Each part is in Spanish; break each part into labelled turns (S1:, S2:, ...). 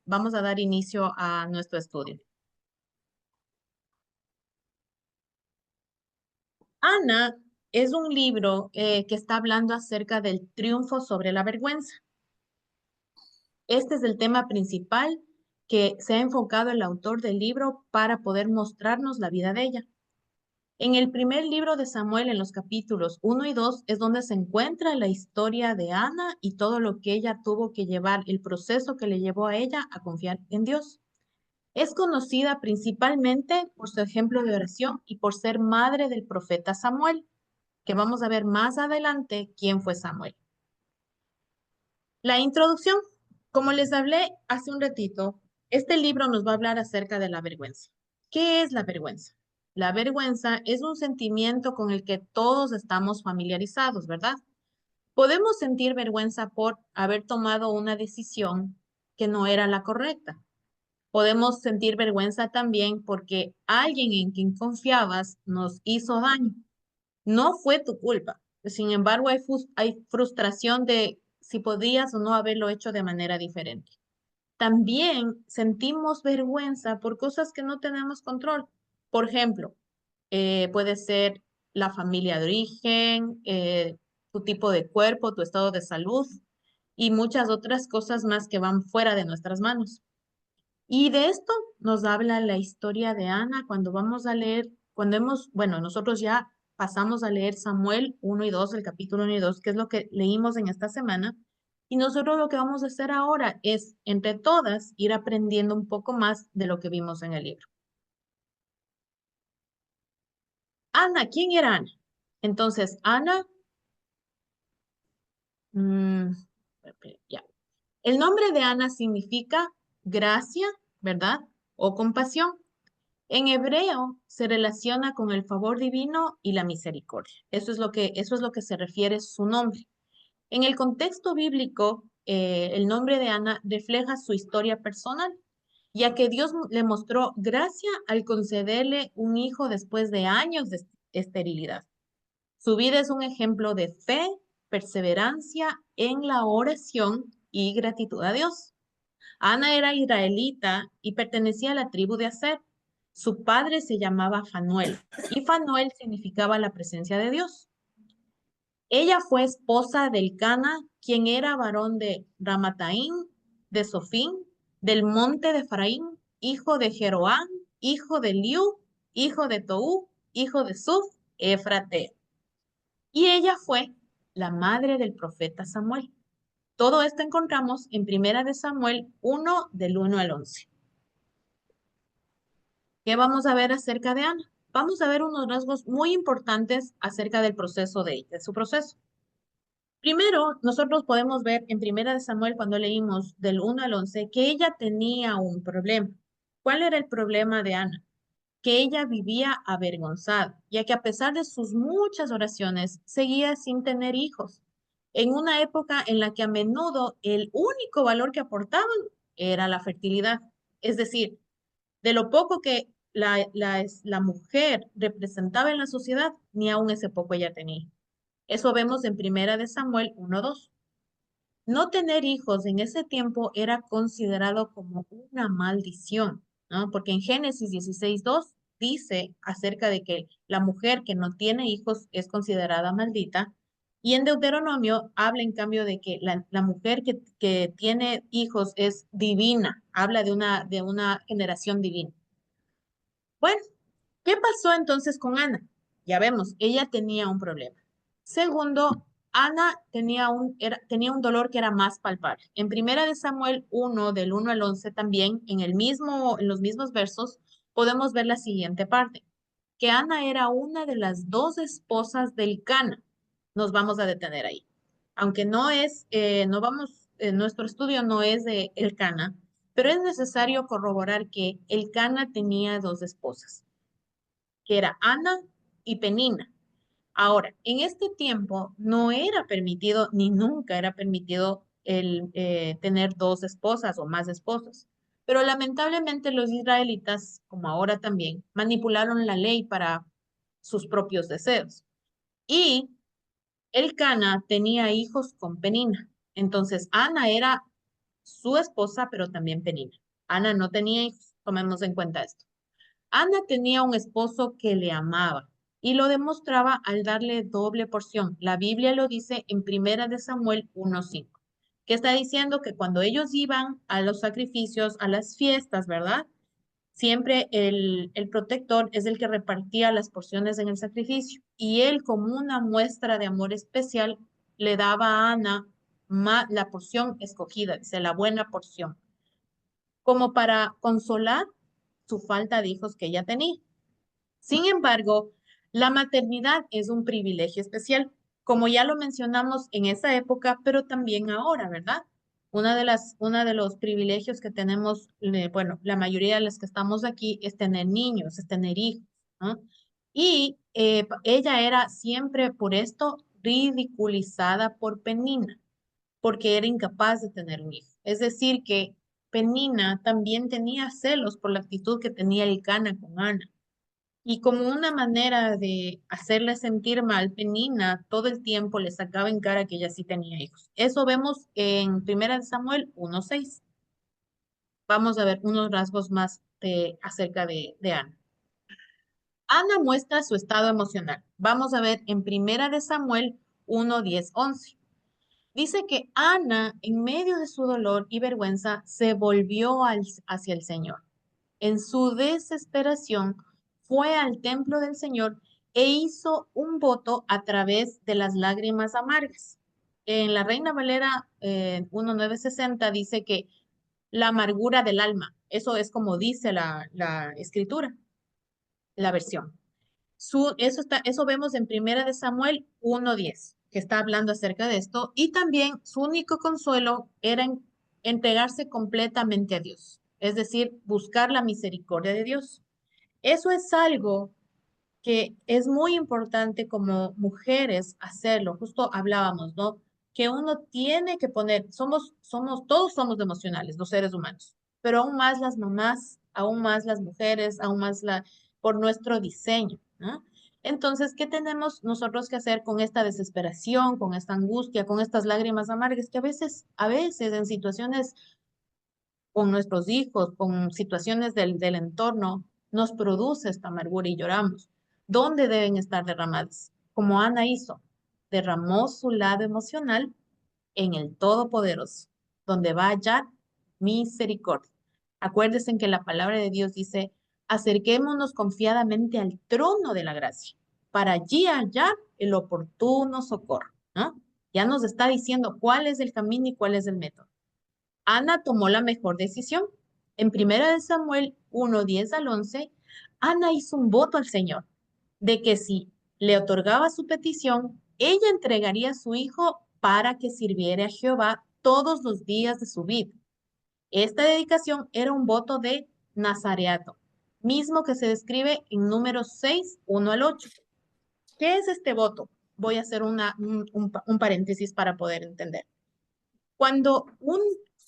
S1: vamos a dar inicio a nuestro estudio. Ana es un libro que está hablando acerca del triunfo sobre la vergüenza. Este es el tema principal que se ha enfocado el autor del libro para poder mostrarnos la vida de ella. En el primer libro de Samuel, en los capítulos 1 y 2, es donde se encuentra la historia de Ana y todo lo que ella tuvo que llevar, el proceso que le llevó a ella a confiar en Dios. Es conocida principalmente por su ejemplo de oración y por ser madre del profeta Samuel, que vamos a ver más adelante quién fue Samuel. La introducción, como les hablé hace un ratito, este libro nos va a hablar acerca de la vergüenza. ¿Qué es la vergüenza? La vergüenza es un sentimiento con el que todos estamos familiarizados, ¿verdad? Podemos sentir vergüenza por haber tomado una decisión que no era la correcta. Podemos sentir vergüenza también porque alguien en quien confiabas nos hizo daño. No fue tu culpa. Sin embargo, hay frustración de si podías o no haberlo hecho de manera diferente. También sentimos vergüenza por cosas que no tenemos control. Por ejemplo, puede ser la familia de origen, tu tipo de cuerpo, tu estado de salud y muchas otras cosas más que van fuera de nuestras manos. Y de esto nos habla la historia de Ana cuando vamos a leer, bueno, nosotros ya pasamos a leer Samuel 1 y 2, el capítulo 1 y 2, que es lo que leímos en esta semana. Y nosotros lo que vamos a hacer ahora es, entre todas, ir aprendiendo un poco más de lo que vimos en el libro. Ana, ¿quién era Ana? Entonces, Ana, mm, ya. El nombre de Ana significa gracia, ¿verdad? O compasión. En hebreo se relaciona con el favor divino y la misericordia. Eso es lo que se refiere su nombre. En el contexto bíblico, el nombre de Ana refleja su historia personal, ya que Dios le mostró gracia al concederle un hijo después de años de esterilidad. Su vida es un ejemplo de fe, perseverancia en la oración y gratitud a Dios. Ana era israelita y pertenecía a la tribu de Aser. Su padre se llamaba Fanuel y Fanuel significaba la presencia de Dios. Ella fue esposa del Cana, quien era varón de Ramataín, de Sofín, del monte de Efraín, hijo de Jeroán, hijo de Liu, hijo de Tou, hijo de Suf, Efrateo. Y ella fue la madre del profeta Samuel. Todo esto encontramos en Primera de Samuel 1 del 1 al 11. ¿Qué vamos a ver acerca de Ana? Vamos a ver unos rasgos muy importantes acerca del proceso de su proceso. Primero, nosotros podemos ver en Primera de Samuel, cuando leímos del 1 al 11, que ella tenía un problema. ¿Cuál era el problema de Ana? Que ella vivía avergonzada, ya que a pesar de sus muchas oraciones, seguía sin tener hijos, en una época en la que a menudo el único valor que aportaban era la fertilidad. Es decir, de lo poco que la mujer representaba en la sociedad, ni aún ese poco ella tenía. Eso vemos en Primera de Samuel 1:2. No tener hijos en ese tiempo era considerado como una maldición, ¿no? Porque en Génesis 16:2 dice acerca de que la mujer que no tiene hijos es considerada maldita. Y en Deuteronomio habla en cambio de que la mujer que tiene hijos es divina, habla de una generación divina. Bueno, ¿qué pasó entonces con Ana? Ya vemos, ella tenía un problema. Segundo, Ana tenía un dolor que era más palpable. En Primera de Samuel 1, del 1 al 11, también, en los mismos versos, podemos ver la siguiente parte, que Ana era una de las dos esposas del Cana. Nos vamos a detener ahí. Aunque no vamos, nuestro estudio no es de el Cana, pero es necesario corroborar que el Cana tenía dos esposas, que era Ana y Penina. Ahora, en este tiempo no era permitido, ni nunca era permitido tener dos esposas o más esposas. Pero lamentablemente los israelitas, como ahora también, manipularon la ley para sus propios deseos. Y el Cana tenía hijos con Penina. Entonces, Ana era su esposa, pero también Penina. Ana no tenía hijos, tomemos en cuenta esto. Ana tenía un esposo que le amaba y lo demostraba al darle doble porción. La Biblia lo dice en Primera de Samuel 1:5, que está diciendo que cuando ellos iban a los sacrificios, a las fiestas, ¿verdad? Siempre el protector es el que repartía las porciones en el sacrificio y él, como una muestra de amor especial, le daba a Ana la porción escogida, dice la buena porción, como para consolar su falta de hijos que ella tenía. Sin embargo, la maternidad es un privilegio especial, como ya lo mencionamos en esa época, pero también ahora, ¿verdad? Una de los privilegios que tenemos, bueno, la mayoría de los que estamos aquí es tener niños, es tener hijos, ¿no? Y ella era siempre por esto ridiculizada por Penina, porque era incapaz de tener un hijo. Es decir, que Penina también tenía celos por la actitud que tenía Elcana con Ana. Y como una manera de hacerle sentir mal, Penina todo el tiempo le sacaba en cara que ella sí tenía hijos. Eso vemos en Primera de Samuel 1:6. Vamos a ver unos rasgos más acerca de Ana. Ana muestra su estado emocional. Vamos a ver en Primera de Samuel 1:10-11. Dice que Ana, en medio de su dolor y vergüenza, se volvió hacia el Señor. En su desesperación, fue al templo del Señor e hizo un voto a través de las lágrimas amargas. En la Reina Valera 1960 dice que la amargura del alma, eso es como dice la escritura, la versión. Eso vemos en Primera de Samuel 1:10, que está hablando acerca de esto, y también su único consuelo era entregarse completamente a Dios, es decir, buscar la misericordia de Dios. Eso es algo que es muy importante como mujeres hacerlo. Justo hablábamos, ¿no? Que uno tiene que poner, todos somos emocionales, los seres humanos, pero aún más las mamás, aún más las mujeres, aún más por nuestro diseño, ¿no? Entonces, ¿qué tenemos nosotros que hacer con esta desesperación, con esta angustia, con estas lágrimas amargas que a veces en situaciones con nuestros hijos, con situaciones del entorno, nos produce esta amargura y lloramos? ¿Dónde deben estar derramadas? Como Ana hizo, derramó su lado emocional en el Todopoderoso, donde va a hallar misericordia. Acuérdense que la palabra de Dios dice, acerquémonos confiadamente al trono de la gracia, para allí hallar el oportuno socorro, ¿no? Ya nos está diciendo cuál es el camino y cuál es el método. Ana tomó la mejor decisión. En Primera de Samuel 1:10-11, Ana hizo un voto al Señor de que si le otorgaba su petición, ella entregaría a su hijo para que sirviera a Jehová todos los días de su vida. Esta dedicación era un voto de nazareato, mismo que se describe en Números 6:1-8. ¿Qué es este voto? Voy a hacer un paréntesis para poder entender. Cuando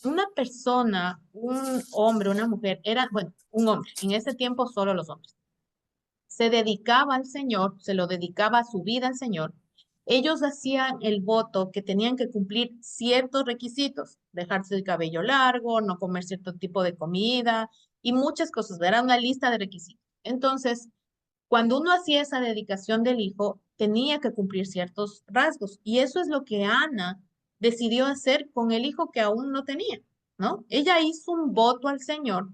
S1: una persona, un hombre, una mujer, bueno, un hombre, en ese tiempo solo los hombres, se dedicaba al Señor, se lo dedicaba a su vida al Señor, ellos hacían el voto que tenían que cumplir ciertos requisitos, dejarse el cabello largo, no comer cierto tipo de comida y muchas cosas, era una lista de requisitos. Entonces, cuando uno hacía esa dedicación del hijo, tenía que cumplir ciertos rasgos. Y eso es lo que Ana decidió hacer con el hijo que aún no tenía, ¿no? Ella hizo un voto al Señor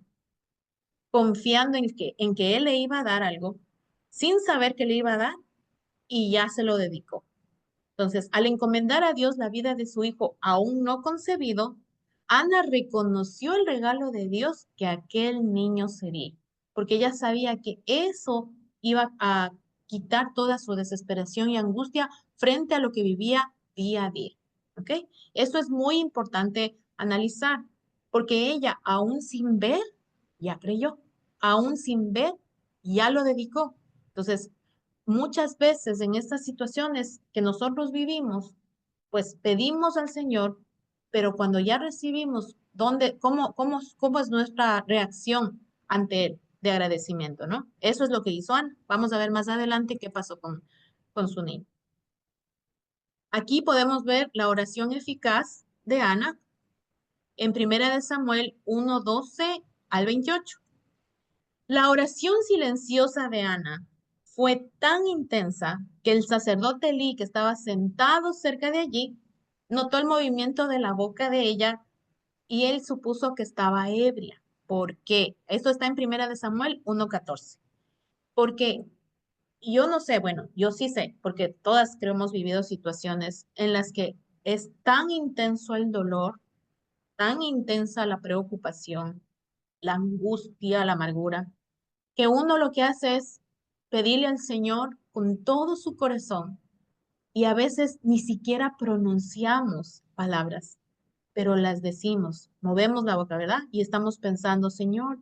S1: confiando en que Él le iba a dar algo, sin saber que le iba a dar, y ya se lo dedicó. Entonces, al encomendar a Dios la vida de su hijo aún no concebido, Ana reconoció el regalo de Dios que aquel niño sería, porque ella sabía que eso iba a quitar toda su desesperación y angustia frente a lo que vivía día a día. ¿Ok? Eso es muy importante analizar, porque ella, aún sin ver, ya creyó, aún sin ver, ya lo dedicó. Entonces, muchas veces en estas situaciones que nosotros vivimos, pues pedimos al Señor, pero cuando ya recibimos, cómo es nuestra reacción ante Él de agradecimiento, ¿no? Eso es lo que hizo Ana. Vamos a ver más adelante qué pasó con su niño. Aquí podemos ver la oración eficaz de Ana en Primera de Samuel 1:12 al 28. La oración silenciosa de Ana fue tan intensa que el sacerdote Elí, que estaba sentado cerca de allí, notó el movimiento de la boca de ella y él supuso que estaba ebria. ¿Por qué? Esto está en Primera de Samuel 1:14. Porque yo no sé, bueno, yo sí sé, porque todas creo hemos vivido situaciones en las que es tan intenso el dolor, tan intensa la preocupación, la angustia, la amargura, que uno lo que hace es pedirle al Señor con todo su corazón y a veces ni siquiera pronunciamos palabras, pero las decimos, movemos la boca, ¿verdad? Y estamos pensando, Señor,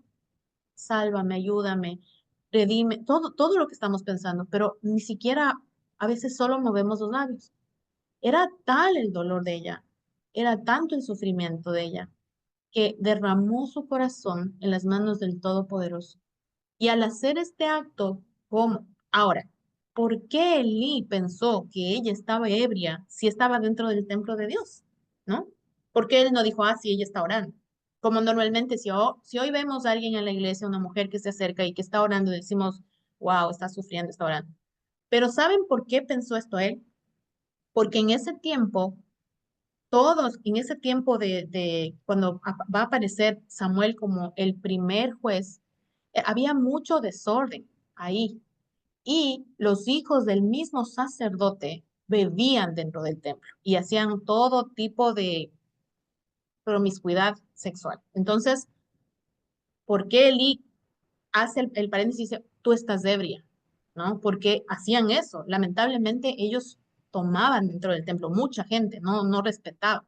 S1: sálvame, ayúdame, redime, todo lo que estamos pensando, pero ni siquiera a veces solo movemos los labios. Era tal el dolor de ella, era tanto el sufrimiento de ella, que derramó su corazón en las manos del Todopoderoso. Y al hacer este acto, ¿cómo? Ahora, ¿por qué Elí pensó que ella estaba ebria si estaba dentro del templo de Dios? ¿No? ¿Por qué él no dijo, sí, ella está orando? Como normalmente, si hoy vemos a alguien en la iglesia, una mujer que se acerca y que está orando, decimos, wow, está sufriendo, está orando. Pero ¿saben por qué pensó esto él? Porque en ese tiempo, todos, en ese tiempo de cuando va a aparecer Samuel como el primer juez, había mucho desorden ahí. Y los hijos del mismo sacerdote bebían dentro del templo y hacían todo tipo de promiscuidad sexual. Entonces, ¿por qué Eli hace el paréntesis y dice, tú estás ebria? ¿No? Porque hacían eso. Lamentablemente ellos tomaban dentro del templo, mucha gente, no respetaba.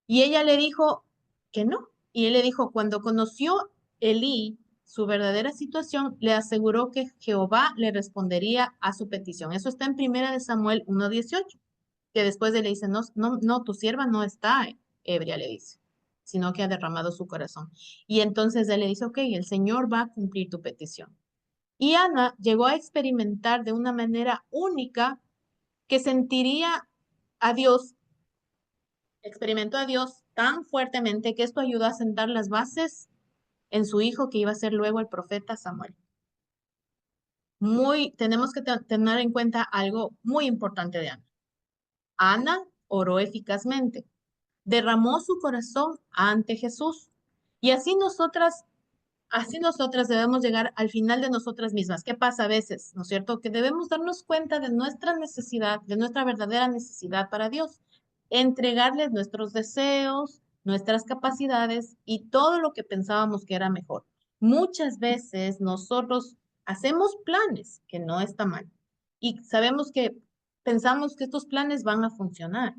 S1: Y ella le dijo que no. Y él le dijo, cuando conoció Elí su verdadera situación, le aseguró que Jehová le respondería a su petición. Eso está en Primera de Samuel 1:18, que después de le dice, no, no, no, tu sierva no está ebria, le dice, sino que ha derramado su corazón. Y entonces él le dice, ok, el Señor va a cumplir tu petición. Y Ana llegó a experimentar de una manera única que sentiría a Dios, experimentó a Dios tan fuertemente que esto ayudó a sentar las bases en su hijo que iba a ser luego el profeta Samuel. Tenemos que tener en cuenta algo muy importante de Ana. Ana oró eficazmente, derramó su corazón ante Jesús. Y así nosotras debemos llegar al final de nosotras mismas. ¿Qué pasa a veces? ¿No es cierto? Que debemos darnos cuenta de nuestra necesidad, de nuestra verdadera necesidad para Dios. Entregarles nuestros deseos, nuestras capacidades y todo lo que pensábamos que era mejor. Muchas veces nosotros hacemos planes, que no está mal, y sabemos que pensamos que estos planes van a funcionar,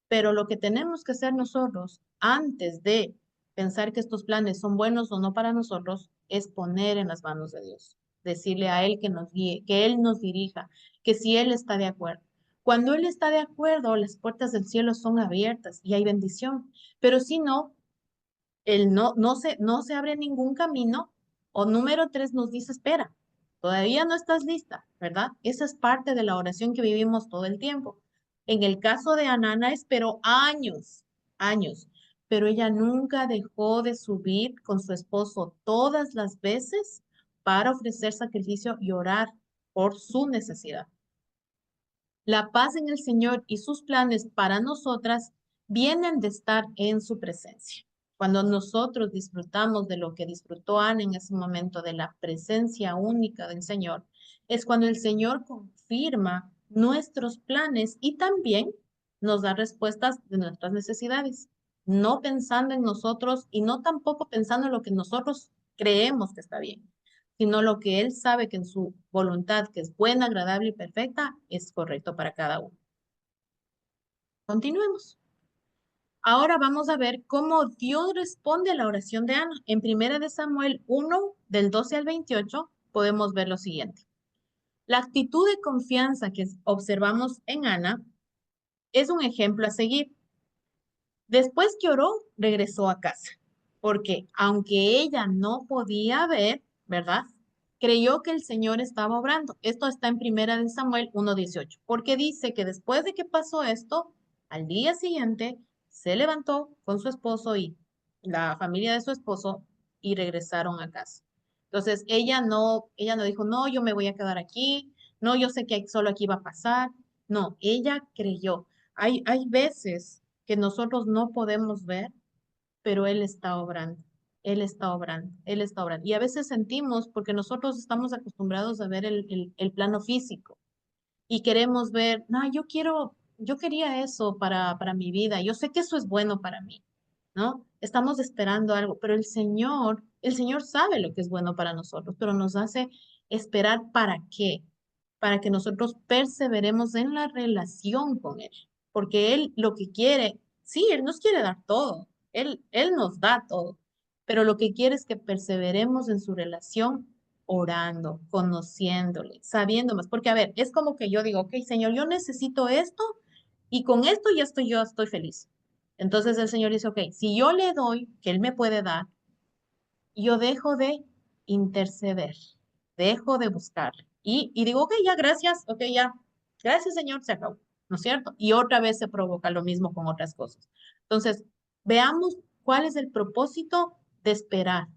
S1: pero lo que tenemos que hacer nosotros antes de pensar que estos planes son buenos o no para nosotros es poner en las manos de Dios, decirle a Él que nos guíe, que Él nos dirija, que si Él está de acuerdo. Cuando Él está de acuerdo, las puertas del cielo son abiertas y hay bendición, pero si no, Él no se abre ningún camino. O número 3 nos dice, espera, todavía no estás lista, ¿verdad? Esa es parte de la oración que vivimos todo el tiempo. En el caso de Anana esperó años, años, pero ella nunca dejó de subir con su esposo todas las veces para ofrecer sacrificio y orar por su necesidad. La paz en el Señor y sus planes para nosotras vienen de estar en su presencia. Cuando nosotros disfrutamos de lo que disfrutó Ana en ese momento, de la presencia única del Señor, es cuando el Señor confirma nuestros planes y también nos da respuestas de nuestras necesidades, no pensando en nosotros y no tampoco pensando en lo que nosotros creemos que está bien, sino lo que Él sabe que en su voluntad, que es buena, agradable y perfecta, es correcto para cada uno. Continuemos. Ahora vamos a ver cómo Dios responde a la oración de Ana. En Primera de Samuel 1, del 12 al 28, podemos ver lo siguiente. La actitud de confianza que observamos en Ana es un ejemplo a seguir. Después que oró, regresó a casa, porque aunque ella no podía ver, ¿verdad? Creyó que el Señor estaba obrando. Esto está en Primera de Samuel 1:18, porque dice que después de que pasó esto, al día siguiente se levantó con su esposo y la familia de su esposo y regresaron a casa. Entonces, ella no dijo, no, yo me voy a quedar aquí, no, yo sé que solo aquí va a pasar. No, ella creyó. Hay veces que nosotros no podemos ver, pero Él está obrando. Él está obrando, Él está obrando. Y a veces sentimos, porque nosotros estamos acostumbrados a ver el plano físico y queremos ver, no, yo quería eso para mi vida, yo sé que eso es bueno para mí, ¿no? Estamos esperando algo, pero el Señor sabe lo que es bueno para nosotros, pero nos hace esperar ¿para qué? Para que nosotros perseveremos en la relación con Él, porque Él lo que quiere, sí, Él nos quiere dar todo, Él nos da todo, pero lo que quiere es que perseveremos en su relación orando, conociéndole, sabiendo más, porque a ver, es como que yo digo, ok, Señor, yo necesito esto y con esto yo estoy feliz. Entonces el Señor dice, ok, si yo le doy, que Él me puede dar, yo dejo de interceder, dejo de buscar. Y digo, ok, ya, gracias, ok, ya, gracias Señor, se acabó, ¿no es cierto? Y otra vez se provoca lo mismo con otras cosas. Entonces, veamos cuál es el propósito de esperar.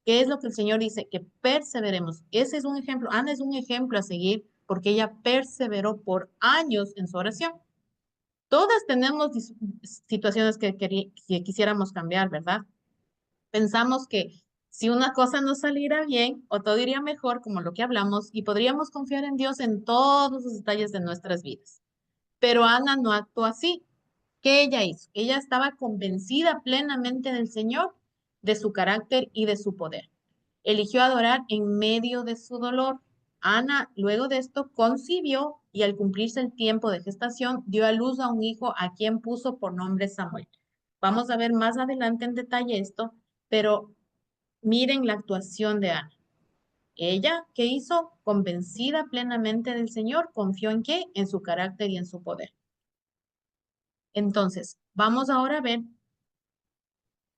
S1: ¿Qué es lo que el Señor dice? Que perseveremos. Ese es un ejemplo. Ana es un ejemplo a seguir porque ella perseveró por años en su oración. Todas tenemos situaciones que quisiéramos cambiar, ¿verdad? Pensamos que si una cosa no saliera bien o todo iría mejor, como lo que hablamos, y podríamos confiar en Dios en todos los detalles de nuestras vidas. Pero Ana no actuó así. ¿Qué ella hizo? Ella estaba convencida plenamente del Señor, de su carácter y de su poder. Eligió adorar en medio de su dolor. Ana, luego de esto, concibió y al cumplirse el tiempo de gestación, dio a luz a un hijo a quien puso por nombre Samuel. Vamos a ver más adelante en detalle esto, pero miren la actuación de Ana. Ella, ¿qué hizo? Convencida plenamente del Señor, confió en qué? En su carácter y en su poder. Entonces, vamos ahora a ver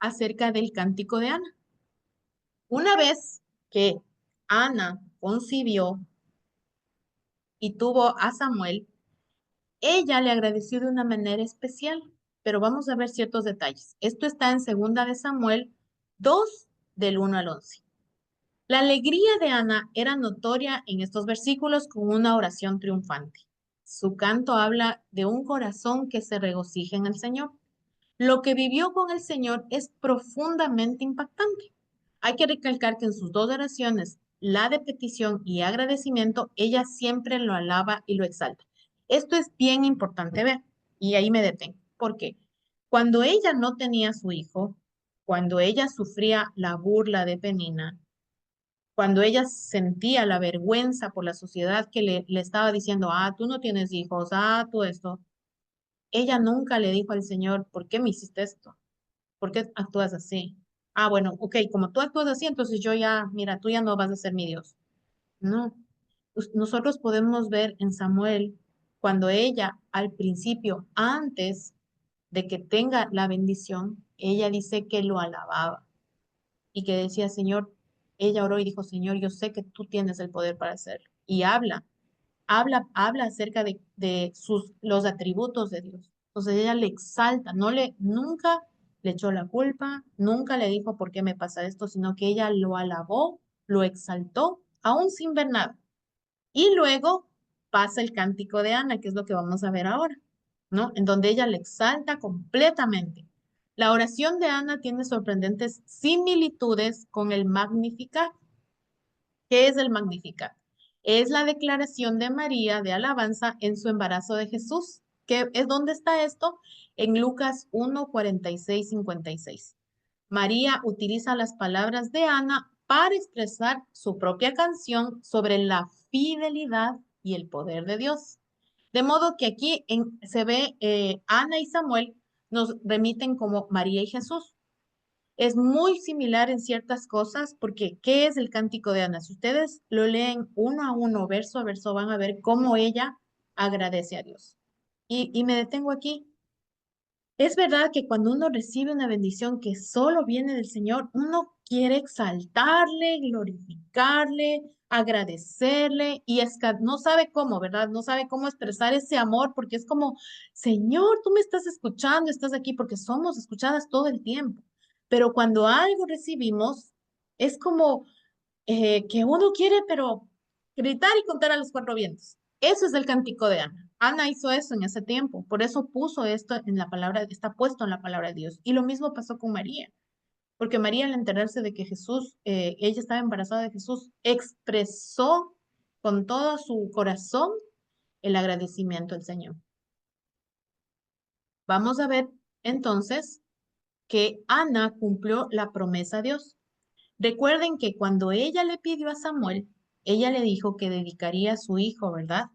S1: acerca del cántico de Ana. Una vez que Ana concibió y tuvo a Samuel, ella le agradeció de una manera especial, pero vamos a ver ciertos detalles. Esto está en segunda de Samuel 2 del 1 al 11. La alegría de Ana era notoria en estos versículos con una oración triunfante. Su canto habla de un corazón que se regocija en el Señor. Lo que vivió con el Señor es profundamente impactante. Hay que recalcar que en sus dos oraciones, la de petición y agradecimiento, ella siempre lo alaba y lo exalta. Esto es bien importante ver y ahí me detengo. ¿Por qué? Cuando ella no tenía su hijo, cuando ella sufría la burla de Penina, cuando ella sentía la vergüenza por la sociedad que le estaba diciendo, ah, tú no tienes hijos, ah, tú esto, ella nunca le dijo al Señor, ¿por qué me hiciste esto? ¿Por qué actúas así? Ah, bueno, ok, como tú actúas así, entonces yo ya, mira, tú ya no vas a ser mi Dios. No, nosotros podemos ver en Samuel cuando ella al principio, antes de que tenga la bendición, ella dice que lo alababa y que decía, Señor, ella oró y dijo, Señor, yo sé que tú tienes el poder para hacerlo. Y habla acerca de los atributos de Dios. Entonces ella le exalta, nunca le echó la culpa, nunca le dijo por qué me pasa esto, sino que ella lo alabó, lo exaltó, aún sin ver nada. Y luego pasa el cántico de Ana, que es lo que vamos a ver ahora, ¿no? En donde ella le exalta completamente. La oración de Ana tiene sorprendentes similitudes con el Magnificat. ¿Qué es el Magnificat? Es la declaración de María de alabanza en su embarazo de Jesús. ¿Qué es dónde está esto? En Lucas 1, 46, 56. María utiliza las palabras de Ana para expresar su propia canción sobre la fidelidad y el poder de Dios. De modo que aquí se ve Ana y Samuel nos remiten como María y Jesús. Es muy similar en ciertas cosas porque ¿qué es el cántico de Ana? Si ustedes lo leen uno a uno, verso a verso, van a ver cómo ella agradece a Dios. Y me detengo aquí. Es verdad que cuando uno recibe una bendición que solo viene del Señor, uno quiere exaltarle, glorificarle, agradecerle y no sabe cómo, ¿verdad? No sabe cómo expresar ese amor porque es como, Señor, tú me estás escuchando, estás aquí porque somos escuchadas todo el tiempo. Pero cuando algo recibimos, es como que uno quiere, pero gritar y contar a los cuatro vientos. Eso es el cántico de Ana. Ana hizo eso en ese tiempo, por eso puso esto en la palabra, está puesto en la palabra de Dios. Y lo mismo pasó con María. Porque María, al enterarse de que Jesús, ella estaba embarazada de Jesús, expresó con todo su corazón el agradecimiento al Señor. Vamos a ver entonces que Ana cumplió la promesa a Dios. Recuerden que cuando ella le pidió a Samuel, ella le dijo que dedicaría a su hijo, ¿verdad?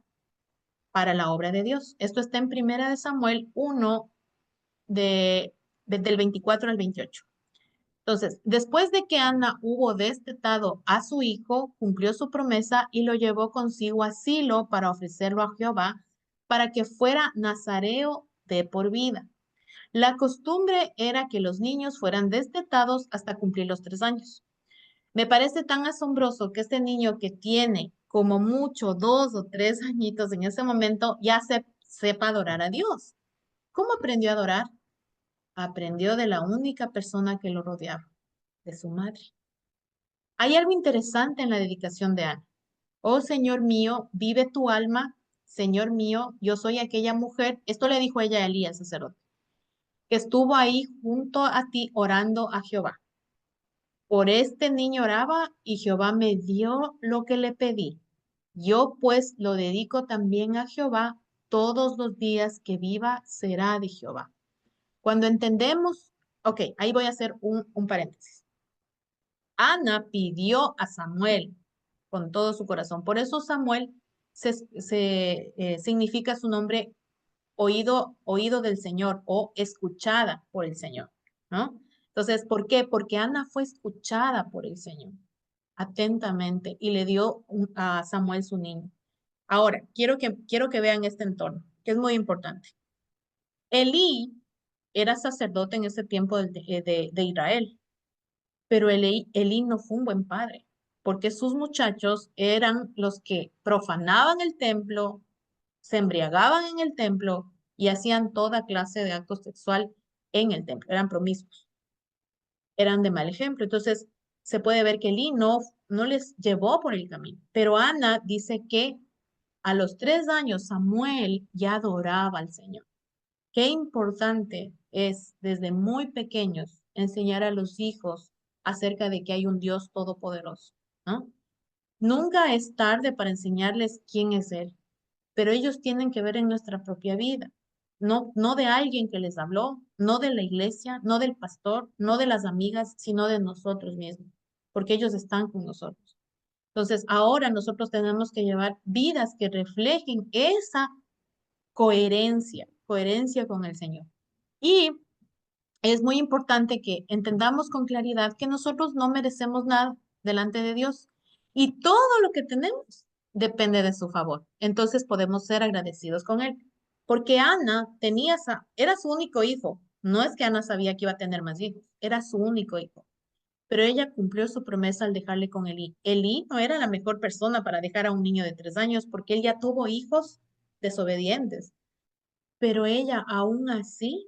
S1: Para la obra de Dios. Esto está en Primera de Samuel 1, del 24 al 28. Entonces, después de que Ana hubo destetado a su hijo, cumplió su promesa y lo llevó consigo a Silo para ofrecerlo a Jehová, para que fuera nazareo de por vida. La costumbre era que los niños fueran destetados hasta cumplir los 3 años. Me parece tan asombroso que este niño que tiene como mucho 2 o 3 añitos en ese momento ya sepa adorar a Dios. ¿Cómo aprendió a adorar? Aprendió de la única persona que lo rodeaba, de su madre. Hay algo interesante en la dedicación de Ana. Oh Señor mío, vive tu alma. Señor mío, yo soy aquella mujer. Esto le dijo ella a Elías, sacerdote, que estuvo ahí junto a ti orando a Jehová. Por este niño oraba y Jehová me dio lo que le pedí. Yo pues lo dedico también a Jehová. Todos los días que viva será de Jehová. Cuando entendemos, ok, ahí voy a hacer un paréntesis. Ana pidió a Samuel con todo su corazón. Por eso Samuel significa su nombre oído del Señor o escuchada por el Señor, ¿no? Entonces, ¿por qué? Porque Ana fue escuchada por el Señor atentamente y le dio a Samuel su niño. Ahora, quiero que vean este entorno, que es muy importante. Elí era sacerdote en ese tiempo de Israel. Pero Elí no fue un buen padre, porque sus muchachos eran los que profanaban el templo, se embriagaban en el templo y hacían toda clase de actos sexual en el templo, eran promiscuos, eran de mal ejemplo. Entonces, se puede ver que Elí no les llevó por el camino. Pero Ana dice que a los 3 años Samuel ya adoraba al Señor. Qué importante es desde muy pequeños enseñar a los hijos acerca de que hay un Dios todopoderoso, ¿no? Nunca es tarde para enseñarles quién es Él, pero ellos tienen que ver en nuestra propia vida, no de alguien que les habló, no de la iglesia, no del pastor, no de las amigas, sino de nosotros mismos, porque ellos están con nosotros. Entonces, ahora nosotros tenemos que llevar vidas que reflejen esa coherencia con el Señor. Y es muy importante que entendamos con claridad que nosotros no merecemos nada delante de Dios y todo lo que tenemos depende de su favor. Entonces podemos ser agradecidos con Él. Porque Ana era su único hijo. No es que Ana sabía que iba a tener más hijos, era su único hijo. Pero ella cumplió su promesa al dejarle con Elí. Elí no era la mejor persona para dejar a un niño de 3 años porque él ya tuvo hijos desobedientes. Pero ella aún así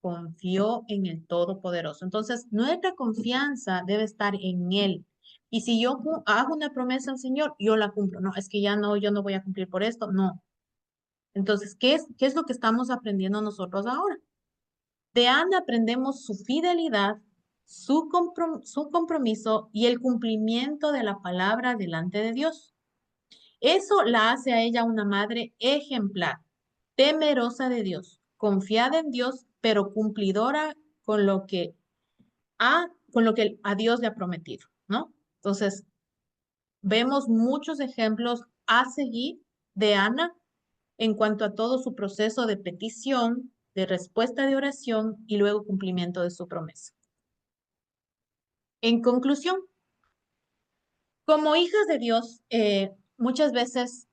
S1: confió en el Todopoderoso. Entonces, nuestra confianza debe estar en Él. Y si yo hago una promesa al Señor, yo la cumplo. No, es que ya no, yo no voy a cumplir por esto. No. Entonces, ¿qué es lo que estamos aprendiendo nosotros ahora? De Ana aprendemos su fidelidad, su compromiso y el cumplimiento de la palabra delante de Dios. Eso la hace a ella una madre ejemplar, temerosa de Dios, confiada en Dios, pero cumplidora con lo que a Dios le ha prometido, ¿no? Entonces, vemos muchos ejemplos a seguir de Ana en cuanto a todo su proceso de petición, de respuesta de oración y luego cumplimiento de su promesa. En conclusión, como hijas de Dios, muchas veces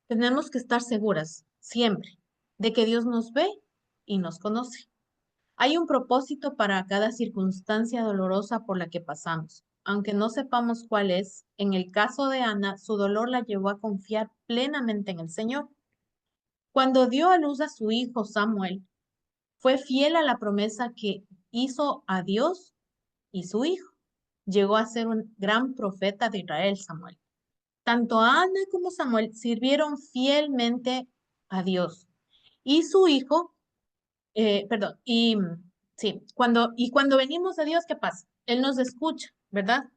S1: tenemos que estar seguras, siempre, de que Dios nos ve y nos conoce. Hay un propósito para cada circunstancia dolorosa por la que pasamos. Aunque no sepamos cuál es, en el caso de Ana, su dolor la llevó a confiar plenamente en el Señor. Cuando dio a luz a su hijo Samuel, fue fiel a la promesa que hizo a Dios y su hijo. Llegó a ser un gran profeta de Israel, Samuel. Tanto Ana como Samuel sirvieron fielmente a Dios. Y su hijo, perdón, sí, cuando venimos a Dios, ¿qué pasa? Él nos escucha, ¿verdad?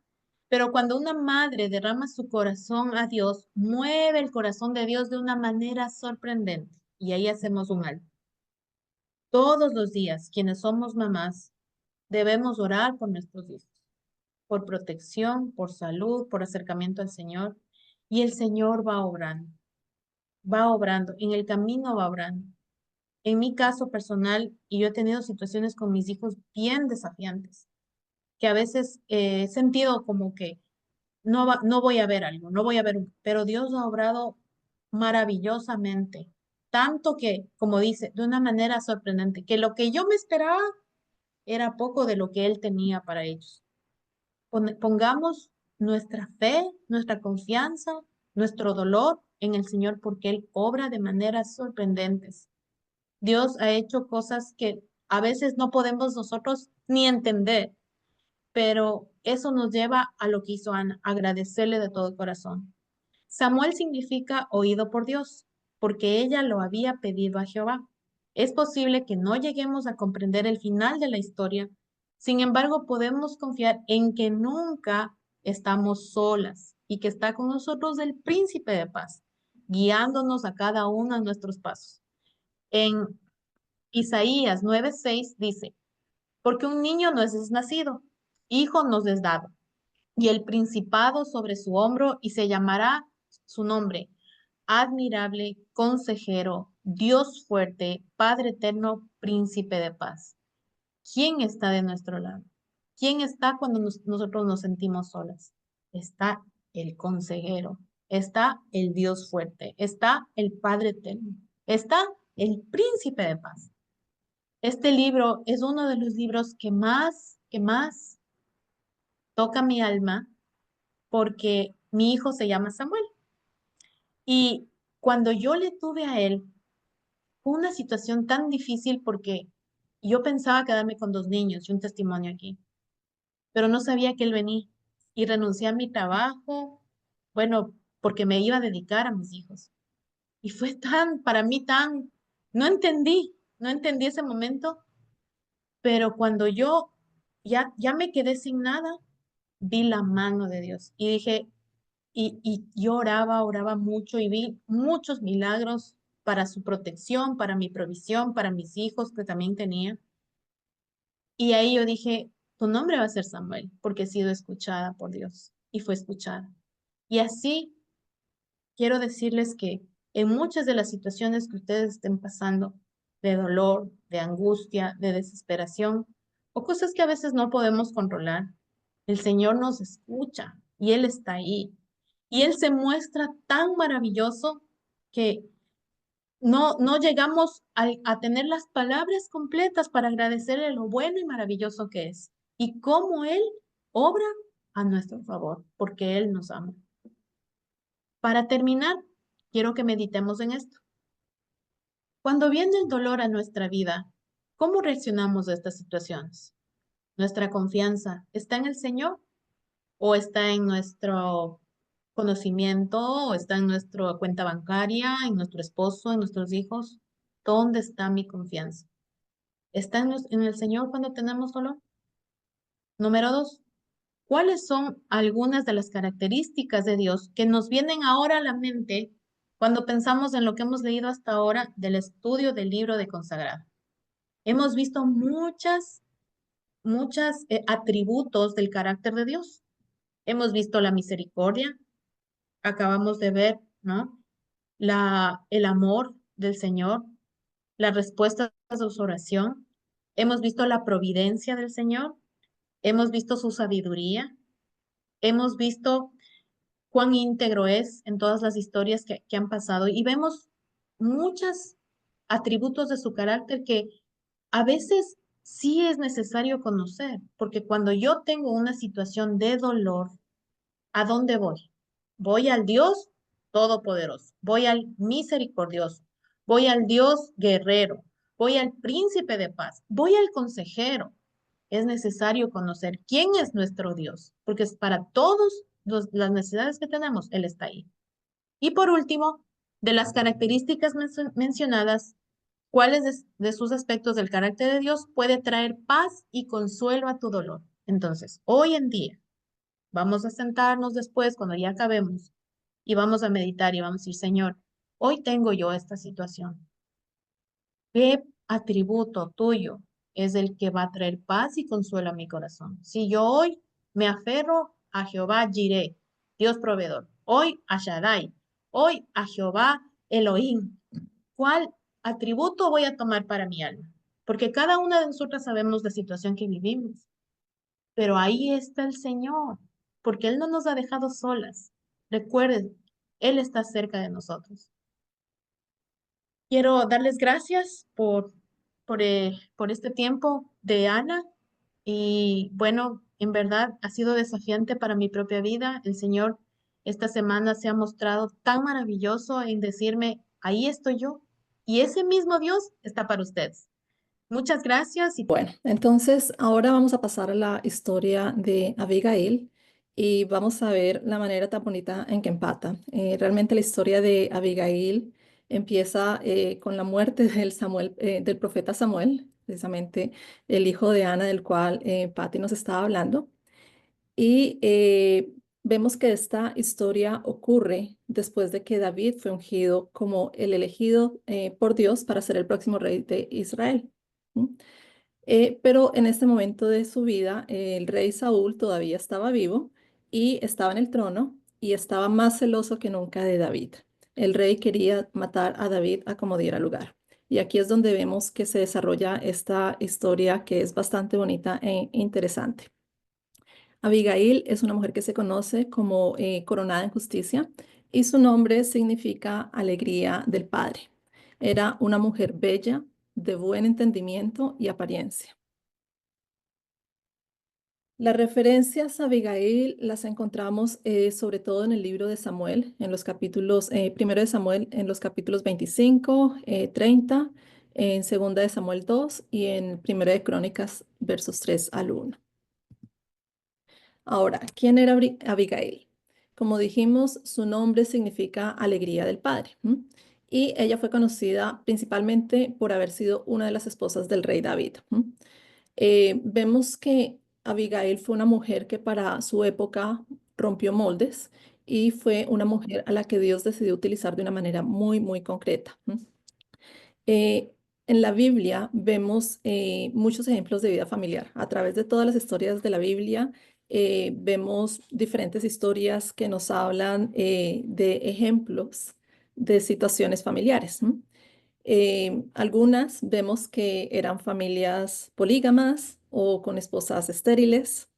S1: Pero cuando una madre derrama su corazón a Dios, mueve el corazón de Dios de una manera sorprendente. Y ahí hacemos un alto. Todos los días, quienes somos mamás, debemos orar por nuestros hijos, por protección, por salud, por acercamiento al Señor. Y el Señor va obrando, en el camino va obrando. En mi caso personal, y yo he tenido situaciones con mis hijos bien desafiantes, que a veces he sentido como que no voy a ver algo, no voy a ver, pero Dios ha obrado maravillosamente, tanto que, como dice, de una manera sorprendente, que lo que yo me esperaba era poco de lo que Él tenía para ellos. Pongamos nuestra fe, nuestra confianza, nuestro dolor en el Señor porque Él obra de maneras sorprendentes. Dios ha hecho cosas que a veces no podemos nosotros ni entender, pero eso nos lleva a lo que hizo Ana, agradecerle de todo corazón. Samuel significa oído por Dios, porque ella lo había pedido a Jehová. Es posible que no lleguemos a comprender el final de la historia, sin embargo, podemos confiar en que nunca estamos solas y que está con nosotros el príncipe de paz, guiándonos a cada uno de nuestros pasos. En Isaías 9:6 dice, porque un niño nos es nacido, hijo nos es dado, y el principado sobre su hombro, y se llamará su nombre, admirable, consejero, Dios fuerte, Padre eterno, príncipe de paz. ¿Quién está de nuestro lado? ¿Quién está cuando nosotros nos sentimos solas? Está el consejero, está el Dios fuerte, está el Padre eterno, está el príncipe de paz. Este libro es uno de los libros que más toca mi alma porque mi hijo se llama Samuel. Y cuando yo le tuve a él, fue una situación tan difícil porque yo pensaba quedarme con dos niños y un testimonio aquí, pero no sabía que él venía y renuncié a mi trabajo, bueno, porque me iba a dedicar a mis hijos. Y fue para mí no entendí ese momento, pero cuando yo ya me quedé sin nada, vi la mano de Dios y dije, y yo oraba mucho y vi muchos milagros para su protección, para mi provisión, para mis hijos que también tenía. Y ahí yo dije, tu nombre va a ser Samuel, porque he sido escuchada por Dios y fue escuchada. Y así quiero decirles que en muchas de las situaciones que ustedes estén pasando, de dolor, de angustia, de desesperación, o cosas que a veces no podemos controlar, el Señor nos escucha y Él está ahí. Y Él se muestra tan maravilloso que no llegamos a tener las palabras completas para agradecerle lo bueno y maravilloso que es y cómo Él obra a nuestro favor, porque Él nos ama. Para terminar, quiero que meditemos en esto. Cuando viene el dolor a nuestra vida, ¿cómo reaccionamos a estas situaciones? ¿Nuestra confianza está en el Señor o está en nuestro conocimiento o está en nuestra cuenta bancaria, en nuestro esposo, en nuestros hijos? ¿Dónde está mi confianza? ¿Está en el Señor cuando tenemos dolor? Número dos, ¿cuáles son algunas de las características de Dios que nos vienen ahora a la mente cuando pensamos en lo que hemos leído hasta ahora del estudio del libro de consagrado? Hemos visto muchas atributos del carácter de Dios. Hemos visto la misericordia, acabamos de ver, ¿no? El amor del Señor, la respuesta a su oración. Hemos visto la providencia del Señor, hemos visto su sabiduría, hemos visto cuán íntegro es en todas las historias que han pasado y vemos muchos atributos de su carácter que a veces sí es necesario conocer, porque cuando yo tengo una situación de dolor, ¿a dónde voy? Voy al Dios Todopoderoso, voy al misericordioso, voy al Dios guerrero, voy al príncipe de paz, voy al consejero. Es necesario conocer quién es nuestro Dios, porque es para todas las necesidades que tenemos, Él está ahí. Y por último, de las características mencionadas, ¿cuáles de sus aspectos del carácter de Dios puede traer paz y consuelo a tu dolor? Entonces, hoy en día, vamos a sentarnos después, cuando ya acabemos, y vamos a meditar y vamos a decir, Señor, hoy tengo yo esta situación. ¿Qué atributo tuyo es el que va a traer paz y consuelo a mi corazón? Si yo hoy me aferro a Jehová Jireh, Dios proveedor, hoy a Shaddai, hoy a Jehová Elohim, ¿cuál atributo voy a tomar para mi alma? Porque cada una de nosotras sabemos la situación que vivimos, pero ahí está el Señor, porque Él no nos ha dejado solas. Recuerden, Él está cerca de nosotros. Quiero darles gracias por este tiempo de Ana y bueno, en verdad ha sido desafiante para mi propia vida. El Señor esta semana se ha mostrado tan maravilloso en decirme, ahí estoy yo y ese mismo Dios está para ustedes. Muchas gracias y
S2: Bueno, entonces ahora vamos a pasar a la historia de Abigail y vamos a ver la manera tan bonita en que empata. Realmente la historia de Abigail empieza con la muerte del profeta Samuel, precisamente el hijo de Ana, del cual Patty nos estaba hablando. Y vemos que esta historia ocurre después de que David fue ungido como el elegido por Dios para ser el próximo rey de Israel. ¿Mm? Pero en este momento de su vida, el rey Saúl todavía estaba vivo y estaba en el trono y estaba más celoso que nunca de David. El rey quería matar a David a como diera lugar. Y aquí es donde vemos que se desarrolla esta historia que es bastante bonita e interesante. Abigail es una mujer que se conoce como coronada en justicia y su nombre significa alegría del Padre. Era una mujer bella, de buen entendimiento y apariencia. Las referencias a Abigail las encontramos sobre todo en el libro de Samuel, en los capítulos, primero de Samuel, en los capítulos 25, 30, en segunda de Samuel 2 y en primero de Crónicas, versos 3 al 1. Ahora, ¿quién era Abigail? Como dijimos, su nombre significa alegría del Padre. ¿M? Y ella fue conocida principalmente por haber sido una de las esposas del rey David. ¿M? Vemos que Abigail fue una mujer que para su época rompió moldes y fue una mujer a la que Dios decidió utilizar de una manera muy, muy concreta. ¿M? Eh, en la Biblia vemos muchos ejemplos de vida familiar. A través de todas las historias de la Biblia vemos diferentes historias que nos hablan de ejemplos de situaciones familiares. ¿M? Algunas vemos que eran familias polígamas o con esposas estériles.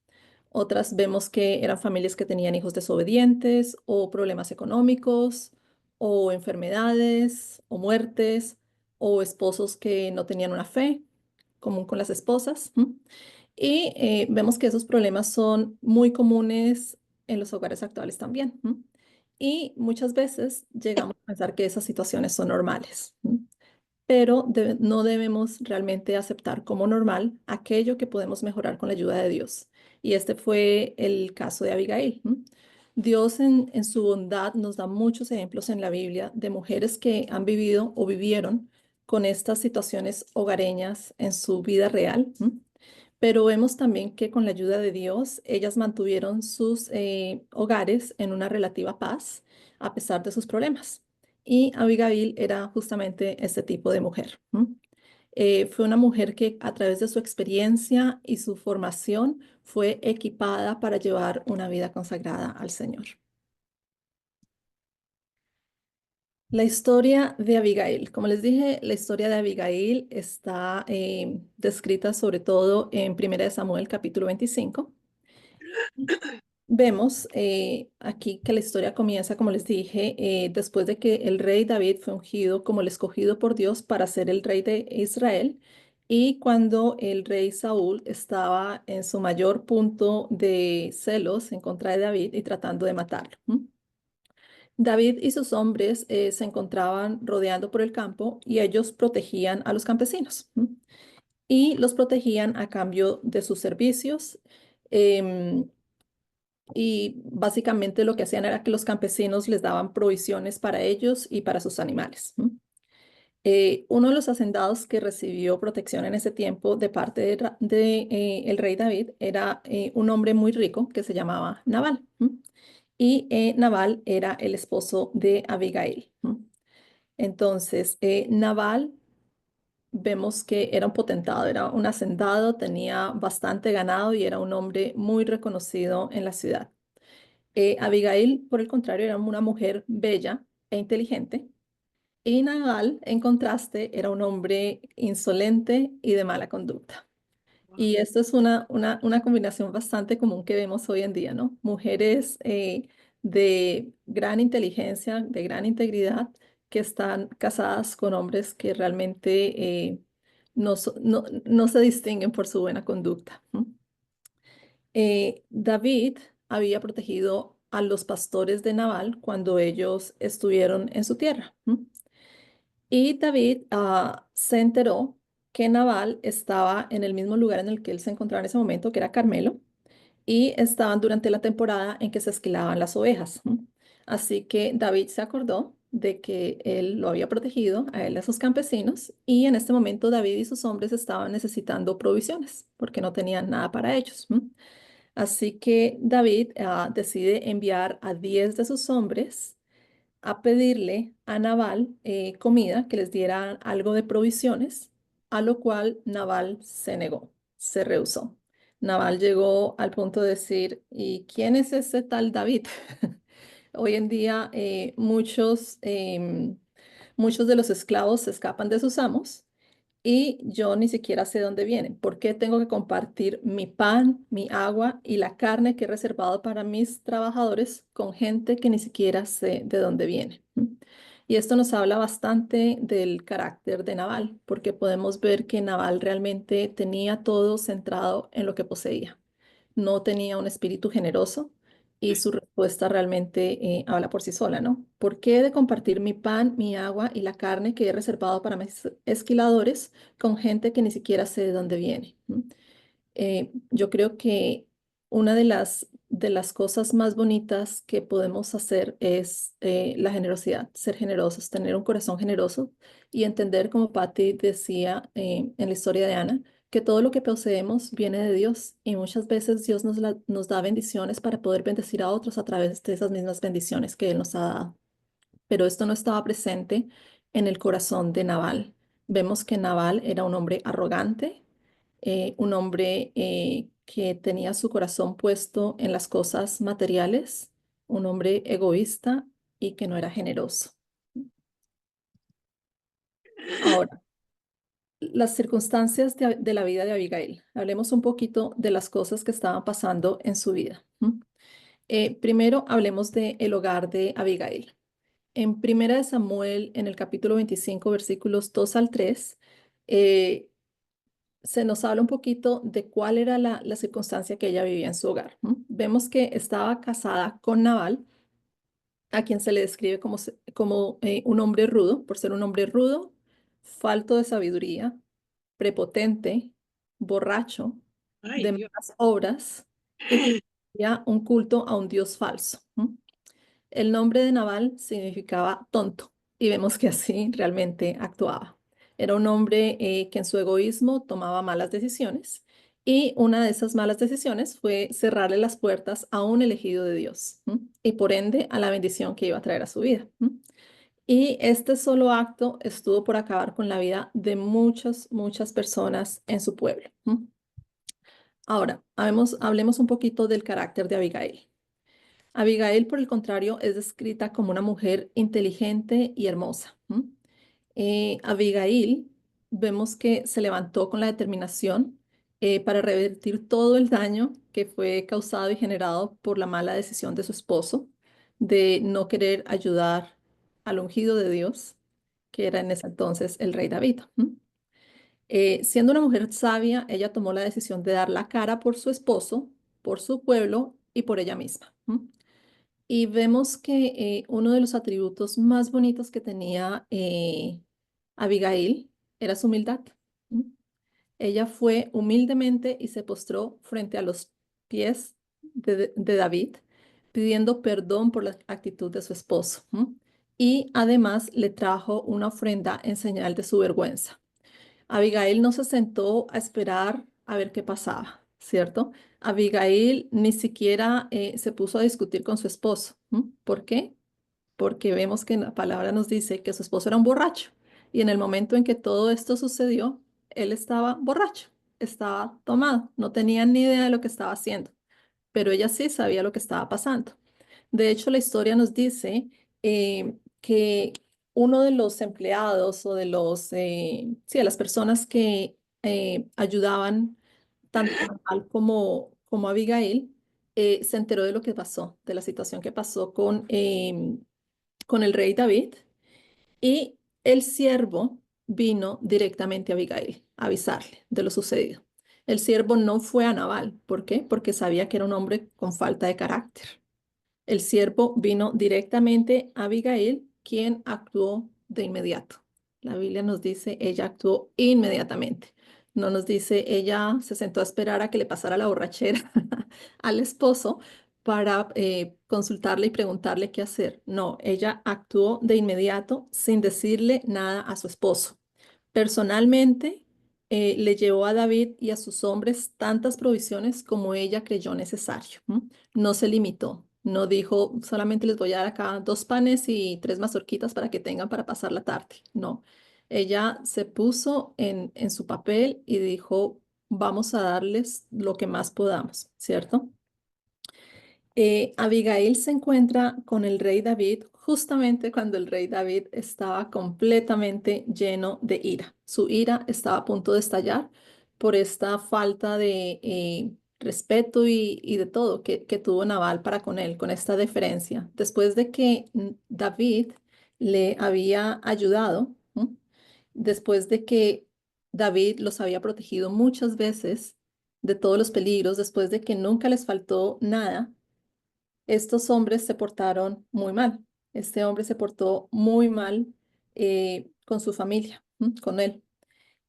S2: Otras vemos que eran familias que tenían hijos desobedientes o problemas económicos o enfermedades o muertes o esposos que no tenían una fe común con las esposas. ¿M? Y vemos que esos problemas son muy comunes en los hogares actuales también. ¿M? Y muchas veces llegamos a pensar que esas situaciones son normales. ¿M? Pero no debemos realmente aceptar como normal aquello que podemos mejorar con la ayuda de Dios. Y este fue el caso de Abigail. ¿M? Dios en su bondad nos da muchos ejemplos en la Biblia de mujeres que han vivido o vivieron con estas situaciones hogareñas en su vida real. ¿M? Pero vemos también que con la ayuda de Dios, ellas mantuvieron sus hogares en una relativa paz a pesar de sus problemas. Y Abigail era justamente este tipo de mujer. ¿M? Fue una mujer que a través de su experiencia y su formación fue equipada para llevar una vida consagrada al Señor. La historia de Abigail. Como les dije, la historia de Abigail está descrita sobre todo en 1 de Samuel capítulo 25. Vemos aquí que la historia comienza, como les dije, después de que el rey David fue ungido como el escogido por Dios para ser el rey de Israel. Y cuando el rey Saúl estaba en su mayor punto de celos en contra de David y tratando de matarlo. David y sus hombres se encontraban rodeando por el campo y ellos protegían a los campesinos. Y los protegían a cambio de sus servicios. em, y básicamente lo que hacían era que los campesinos les daban provisiones para ellos y para sus animales. Uno de los hacendados que recibió protección en ese tiempo de parte el rey David era un hombre muy rico que se llamaba Nabal. Y Nabal era el esposo de Abigail. Entonces, Nabal vemos que era un potentado, era un hacendado, tenía bastante ganado y era un hombre muy reconocido en la ciudad. Abigail, por el contrario, era una mujer bella e inteligente. Y Nabal, en contraste, era un hombre insolente y de mala conducta.
S1: Wow.
S2: Y esto es una combinación bastante común que vemos hoy en día, ¿no? Mujeres de gran inteligencia, de gran integridad, que están casadas con hombres que realmente no se distinguen por su buena conducta. David había protegido a los pastores de Nabal cuando ellos estuvieron en su tierra. Y David se enteró que Nabal estaba en el mismo lugar en el que él se encontraba en ese momento, que era Carmelo, y estaban durante la temporada en que se esquilaban las ovejas. Así que David se acordó de que él lo había protegido a él y a sus campesinos, y en este momento David y sus hombres estaban necesitando provisiones porque no tenían nada para ellos. Así que David decide enviar a 10 de sus hombres a pedirle a Nabal comida, que les diera algo de provisiones, a lo cual Nabal se negó, se rehusó. Nabal llegó al punto de decir, ¿y quién es ese tal David? Hoy en día muchos de los esclavos se escapan de sus amos y yo ni siquiera sé dónde vienen. ¿Por qué tengo que compartir mi pan, mi agua y la carne que he reservado para mis trabajadores con gente que ni siquiera sé de dónde viene? Y esto nos habla bastante del carácter de Nabal, porque podemos ver que Nabal realmente tenía todo centrado en lo que poseía. No tenía un espíritu generoso y su respuesta realmente habla por sí sola, ¿no? ¿Por qué he de compartir mi pan, mi agua y la carne que he reservado para mis esquiladores con gente que ni siquiera sé de dónde viene? Yo creo que una de las cosas más bonitas que podemos hacer es la generosidad, ser generosos, tener un corazón generoso y entender, como Patty decía en la historia de Ana, que todo lo que poseemos viene de Dios y muchas veces Dios nos da bendiciones para poder bendecir a otros a través de esas mismas bendiciones que Él nos ha dado. Pero esto no estaba presente en el corazón de Nabal. Vemos que Nabal era un hombre arrogante, un hombre que tenía su corazón puesto en las cosas materiales, un hombre egoísta y que no era generoso. Ahora, las circunstancias de la vida de Abigail. Hablemos un poquito de las cosas que estaban pasando en su vida. Primero, hablemos del hogar de Abigail. En Primera de Samuel, en el capítulo 25, versículos 2 al 3, eh, se nos habla un poquito de cuál era la circunstancia que ella vivía en su hogar. Vemos que estaba casada con Nabal, a quien se le describe como un hombre rudo, por ser un hombre rudo, falto de sabiduría, prepotente, borracho,
S1: Ay,
S2: de
S1: Dios.
S2: malas obras y que hacía un culto a un dios falso. El nombre de Naval significaba tonto y vemos que así realmente actuaba. Era un hombre que en su egoísmo tomaba malas decisiones y una de esas malas decisiones fue cerrarle las puertas a un elegido de Dios, y por ende a la bendición que iba a traer a su vida. Y este solo acto estuvo por acabar con la vida de muchas, muchas personas en su pueblo. Ahora, hablemos un poquito del carácter de Abigail. Abigail, por el contrario, es descrita como una mujer inteligente y hermosa. Abigail, vemos que se levantó con la determinación para revertir todo el daño que fue causado y generado por la mala decisión de su esposo de no querer ayudar al ungido de Dios, que era en ese entonces el rey David. Siendo una mujer sabia, ella tomó la decisión de dar la cara por su esposo, por su pueblo y por ella misma. Y vemos que uno de los atributos más bonitos que tenía Abigail era su humildad. ¿M? Ella fue humildemente y se postró frente a los pies de David, pidiendo perdón por la actitud de su esposo. Y además le trajo una ofrenda en señal de su vergüenza. Abigail no se sentó a esperar a ver qué pasaba, ¿cierto? Abigail ni siquiera se puso a discutir con su esposo. ¿Por qué? Porque vemos que en la palabra nos dice que su esposo era un borracho y en el momento en que todo esto sucedió, él estaba borracho, estaba tomado, no tenía ni idea de lo que estaba haciendo, pero ella sí sabía lo que estaba pasando. De hecho, la historia nos dice que uno de los empleados o de sí, de las personas que ayudaban tanto a Nabal como a Abigail, se enteró de lo que pasó, de la situación que pasó con el rey David, y el siervo vino directamente a Abigail a avisarle de lo sucedido. El siervo no fue a Nabal. ¿Por qué? Porque sabía que era un hombre con falta de carácter. El siervo vino directamente a Abigail, quien actuó de inmediato. La Biblia nos dice, ella actuó inmediatamente. No nos dice, ella se sentó a esperar a que le pasara la borrachera al esposo para consultarle y preguntarle qué hacer. No, ella actuó de inmediato sin decirle nada a su esposo. Personalmente, le llevó a David y a sus hombres tantas provisiones como ella creyó necesario. No se limitó, no dijo, solamente les voy a dar acá 2 panes y 3 mazorquitas para que tengan para pasar la tarde. No, ella se puso en su papel y dijo, vamos a darles lo que más podamos, ¿cierto? Abigail se encuentra con el rey David justamente cuando el rey David estaba completamente lleno de ira. Su ira estaba a punto de estallar por esta falta de respeto y de todo que tuvo Nabal para con él, con esta deferencia. Después de que David le había ayudado, ¿no? Después de que David los había protegido muchas veces de todos los peligros, después de que nunca les faltó nada, estos hombres se portaron muy mal. Este hombre se portó muy mal con su familia, con él.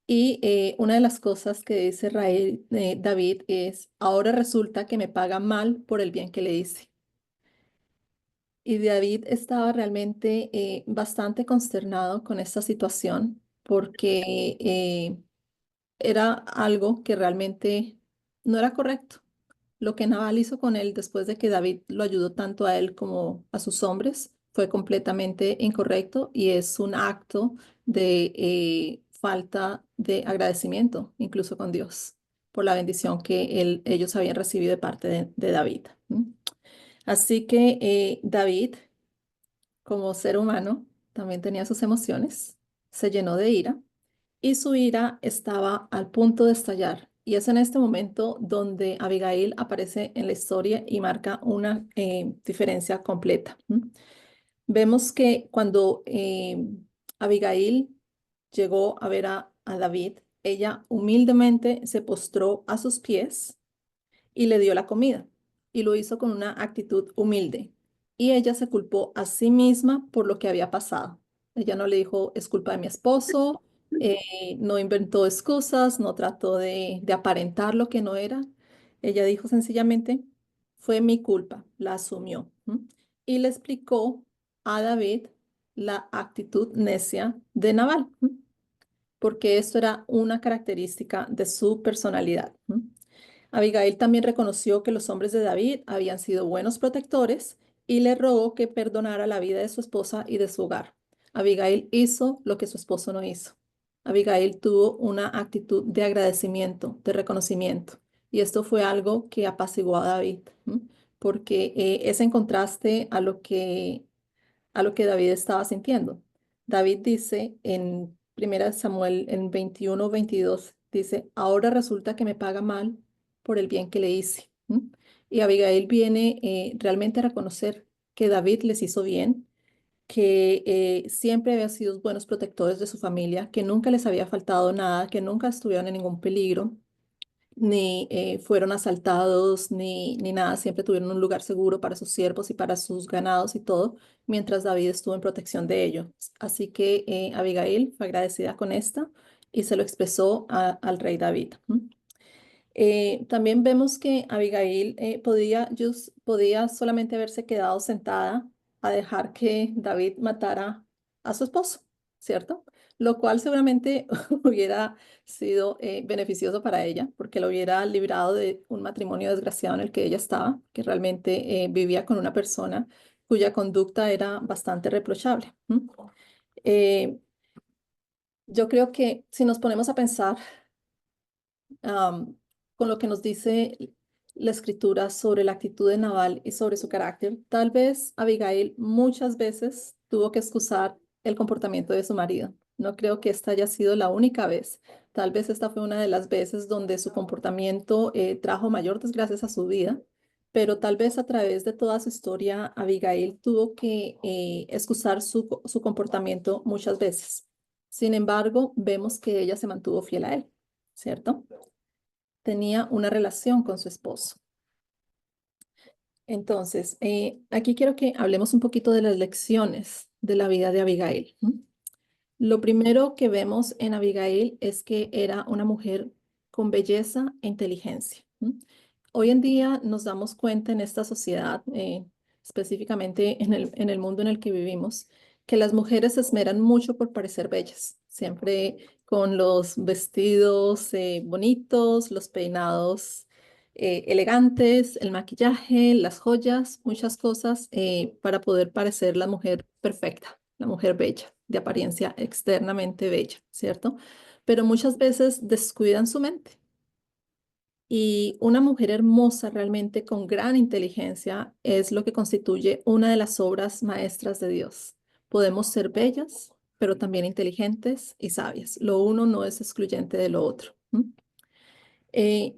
S2: Y una de las cosas que dice David es, ahora resulta que me paga mal por el bien que le hice. Y David estaba realmente bastante consternado con esta situación porque era algo que realmente no era correcto. Lo que Nabal hizo con él después de que David lo ayudó tanto a él como a sus hombres fue completamente incorrecto y es un acto de falta de agradecimiento, incluso con Dios, por la bendición que ellos habían recibido de parte de David. Así que David, como ser humano, también tenía sus emociones, se llenó de ira y su ira estaba al punto de estallar. Y es en este momento donde Abigail aparece en la historia y marca una diferencia completa. Vemos que cuando Abigail llegó a ver a David, ella humildemente se postró a sus pies y le dio la comida y lo hizo con una actitud humilde. Y ella se culpó a sí misma por lo que había pasado. Ella no le dijo, es culpa de mi esposo, no inventó excusas, no trató de aparentar lo que no era. Ella dijo sencillamente, fue mi culpa, la asumió. Y le explicó a David la actitud necia de Nabal, porque esto era una característica de su personalidad. Abigail también reconoció que los hombres de David habían sido buenos protectores y le rogó que perdonara la vida de su esposa y de su hogar. Abigail hizo lo que su esposo no hizo. Abigail tuvo una actitud de agradecimiento, de reconocimiento, y esto fue algo que apaciguó a David, porque es en contraste a lo que David estaba sintiendo. David dice en 1 Samuel en 21-22, dice, ahora resulta que me paga mal por el bien que le hice. Y Abigail viene realmente a reconocer que David les hizo bien que siempre había sido buenos protectores de su familia, que nunca les había faltado nada, que nunca estuvieron en ningún peligro, ni fueron asaltados, ni nada, siempre tuvieron un lugar seguro para sus siervos y para sus ganados y todo, mientras David estuvo en protección de ellos. Así que Abigail fue agradecida con esta y se lo expresó al rey David. También vemos que Abigail podía solamente haberse quedado sentada a dejar que David matara a su esposo, ¿cierto? Lo cual seguramente hubiera sido beneficioso para ella, porque lo hubiera librado de un matrimonio desgraciado en el que ella estaba, que realmente vivía con una persona cuya conducta era bastante reprochable. Eh, yo creo que si nos ponemos a pensar am, con lo que nos dice la escritura sobre la actitud de Nabal y sobre su carácter, tal vez Abigail muchas veces tuvo que excusar el comportamiento de su marido. No creo que esta haya sido la única vez. Tal vez esta fue una de las veces donde su comportamiento trajo mayor desgracia a su vida, pero tal vez a través de toda su historia, Abigail tuvo que excusar su comportamiento muchas veces. Sin embargo, vemos que ella se mantuvo fiel a él, ¿cierto? Tenía una relación con su esposo. Entonces, aquí quiero que hablemos un poquito de las lecciones de la vida de Abigail. Lo primero que vemos en Abigail es que era una mujer con belleza e inteligencia. Hoy en día nos damos cuenta en esta sociedad, específicamente en el mundo en el que vivimos, que las mujeres se esmeran mucho por parecer bellas, siempre con los vestidos bonitos, los peinados elegantes, el maquillaje, las joyas, muchas cosas para poder parecer la mujer perfecta, la mujer bella, de apariencia externamente bella, ¿cierto? Pero muchas veces descuidan su mente. Y una mujer hermosa realmente con gran inteligencia es lo que constituye una de las obras maestras de Dios. Podemos ser bellas, pero también inteligentes y sabias. Lo uno no es excluyente de lo otro.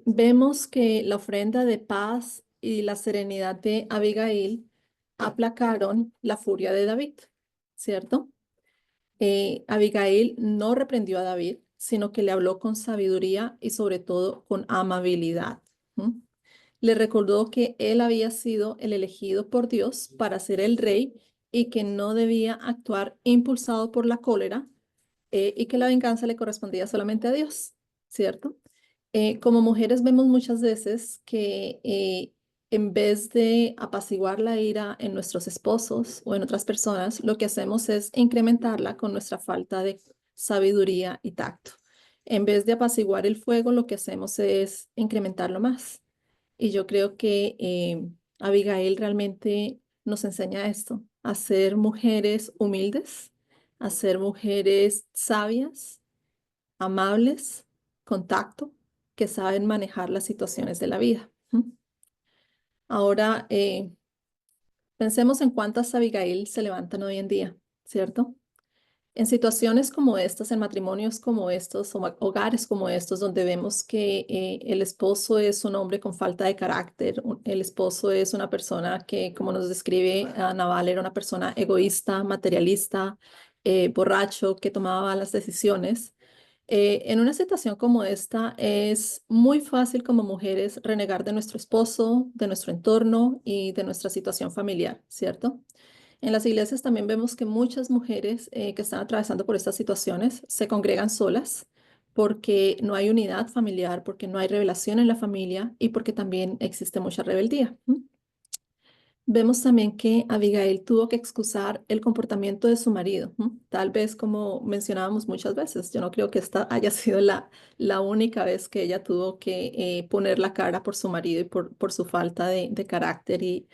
S2: Vemos que la ofrenda de paz y la serenidad de Abigail aplacaron la furia de David, ¿cierto? Abigail no reprendió a David, sino que le habló con sabiduría y sobre todo con amabilidad. ¿M? Le recordó que él había sido el elegido por Dios para ser el rey y que no debía actuar impulsado por la cólera y que la venganza le correspondía solamente a Dios, ¿cierto? Como mujeres vemos muchas veces que en vez de apaciguar la ira en nuestros esposos o en otras personas, lo que hacemos es incrementarla con nuestra falta de sabiduría y tacto. En vez de apaciguar el fuego, lo que hacemos es incrementarlo más. Y yo creo que Abigail realmente nos enseña esto, a ser mujeres humildes, a ser mujeres sabias, amables, con tacto, que saben manejar las situaciones de la vida. Ahora, pensemos en cuántas Abigail se levantan hoy en día, ¿cierto? En situaciones como estas, en matrimonios como estos, o hogares como estos, donde vemos que el esposo es un hombre con falta de carácter, el esposo es una persona que, como nos describe Naval, era una persona egoísta, materialista, borracho, que tomaba malas decisiones. En una situación como esta, es muy fácil como mujeres renegar de nuestro esposo, de nuestro entorno y de nuestra situación familiar, ¿cierto? En las iglesias también vemos que muchas mujeres que están atravesando por estas situaciones se congregan solas porque no hay unidad familiar, porque no hay revelación en la familia y porque también existe mucha rebeldía. Vemos también que Abigail tuvo que excusar el comportamiento de su marido, tal vez como mencionábamos muchas veces. Yo no creo que esta haya sido la única vez que ella tuvo que poner la cara por su marido y por su falta de carácter y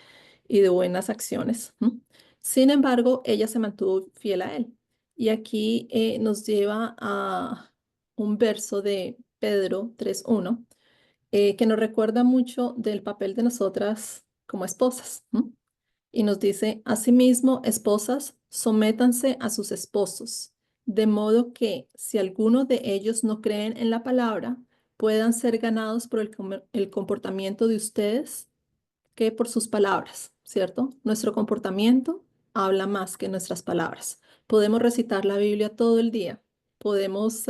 S2: de buenas acciones. Sin embargo, ella se mantuvo fiel a él. Y aquí nos lleva a un verso de Pedro 3:1 que nos recuerda mucho del papel de nosotras como esposas. Y nos dice, asimismo, esposas, sométanse a sus esposos, de modo que si alguno de ellos no creen en la palabra, puedan ser ganados por el comportamiento de ustedes que por sus palabras, ¿cierto? Nuestro comportamiento habla más que nuestras palabras. Podemos recitar la Biblia todo el día, podemos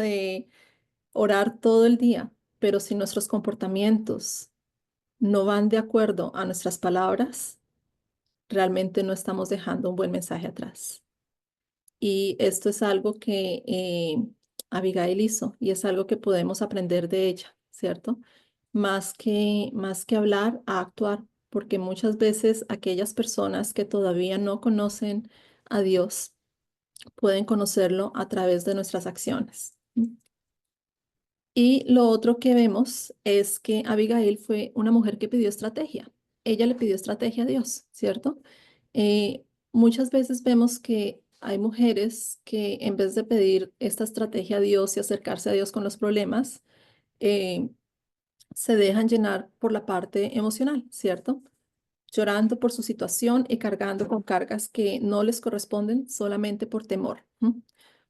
S2: orar todo el día, pero si nuestros comportamientos no van de acuerdo a nuestras palabras, realmente no estamos dejando un buen mensaje atrás. Y esto es algo que Abigail hizo y es algo que podemos aprender de ella, ¿cierto? Más que hablar, a actuar, porque muchas veces aquellas personas que todavía no conocen a Dios pueden conocerlo a través de nuestras acciones. Y lo otro que vemos es que Abigail fue una mujer que pidió estrategia. Ella le pidió estrategia a Dios, ¿cierto? Muchas veces vemos que hay mujeres que en vez de pedir esta estrategia a Dios y acercarse a Dios con los problemas, eh, se dejan llenar por la parte emocional, ¿cierto? Llorando por su situación y cargando con cargas que no les corresponden solamente por temor.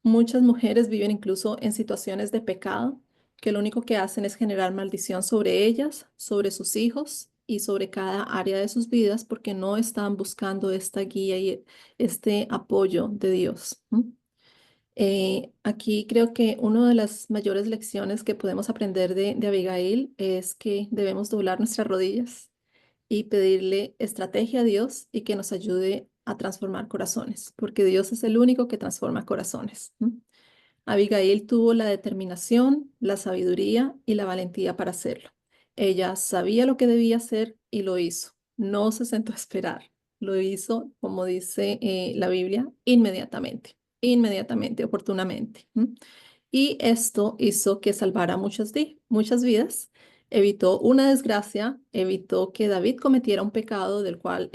S2: Muchas mujeres viven incluso en situaciones de pecado que lo único que hacen es generar maldición sobre ellas, sobre sus hijos y sobre cada área de sus vidas porque no están buscando esta guía y este apoyo de Dios. Aquí creo que una de las mayores lecciones que podemos aprender de Abigail es que debemos doblar nuestras rodillas y pedirle estrategia a Dios y que nos ayude a transformar corazones, porque Dios es el único que transforma corazones. Abigail tuvo la determinación, la sabiduría y la valentía para hacerlo. Ella sabía lo que debía hacer y lo hizo. No se sentó a esperar. Lo hizo, como dice la Biblia, inmediatamente, oportunamente. Y esto hizo que salvara muchas vidas, evitó una desgracia, evitó que David cometiera un pecado del cual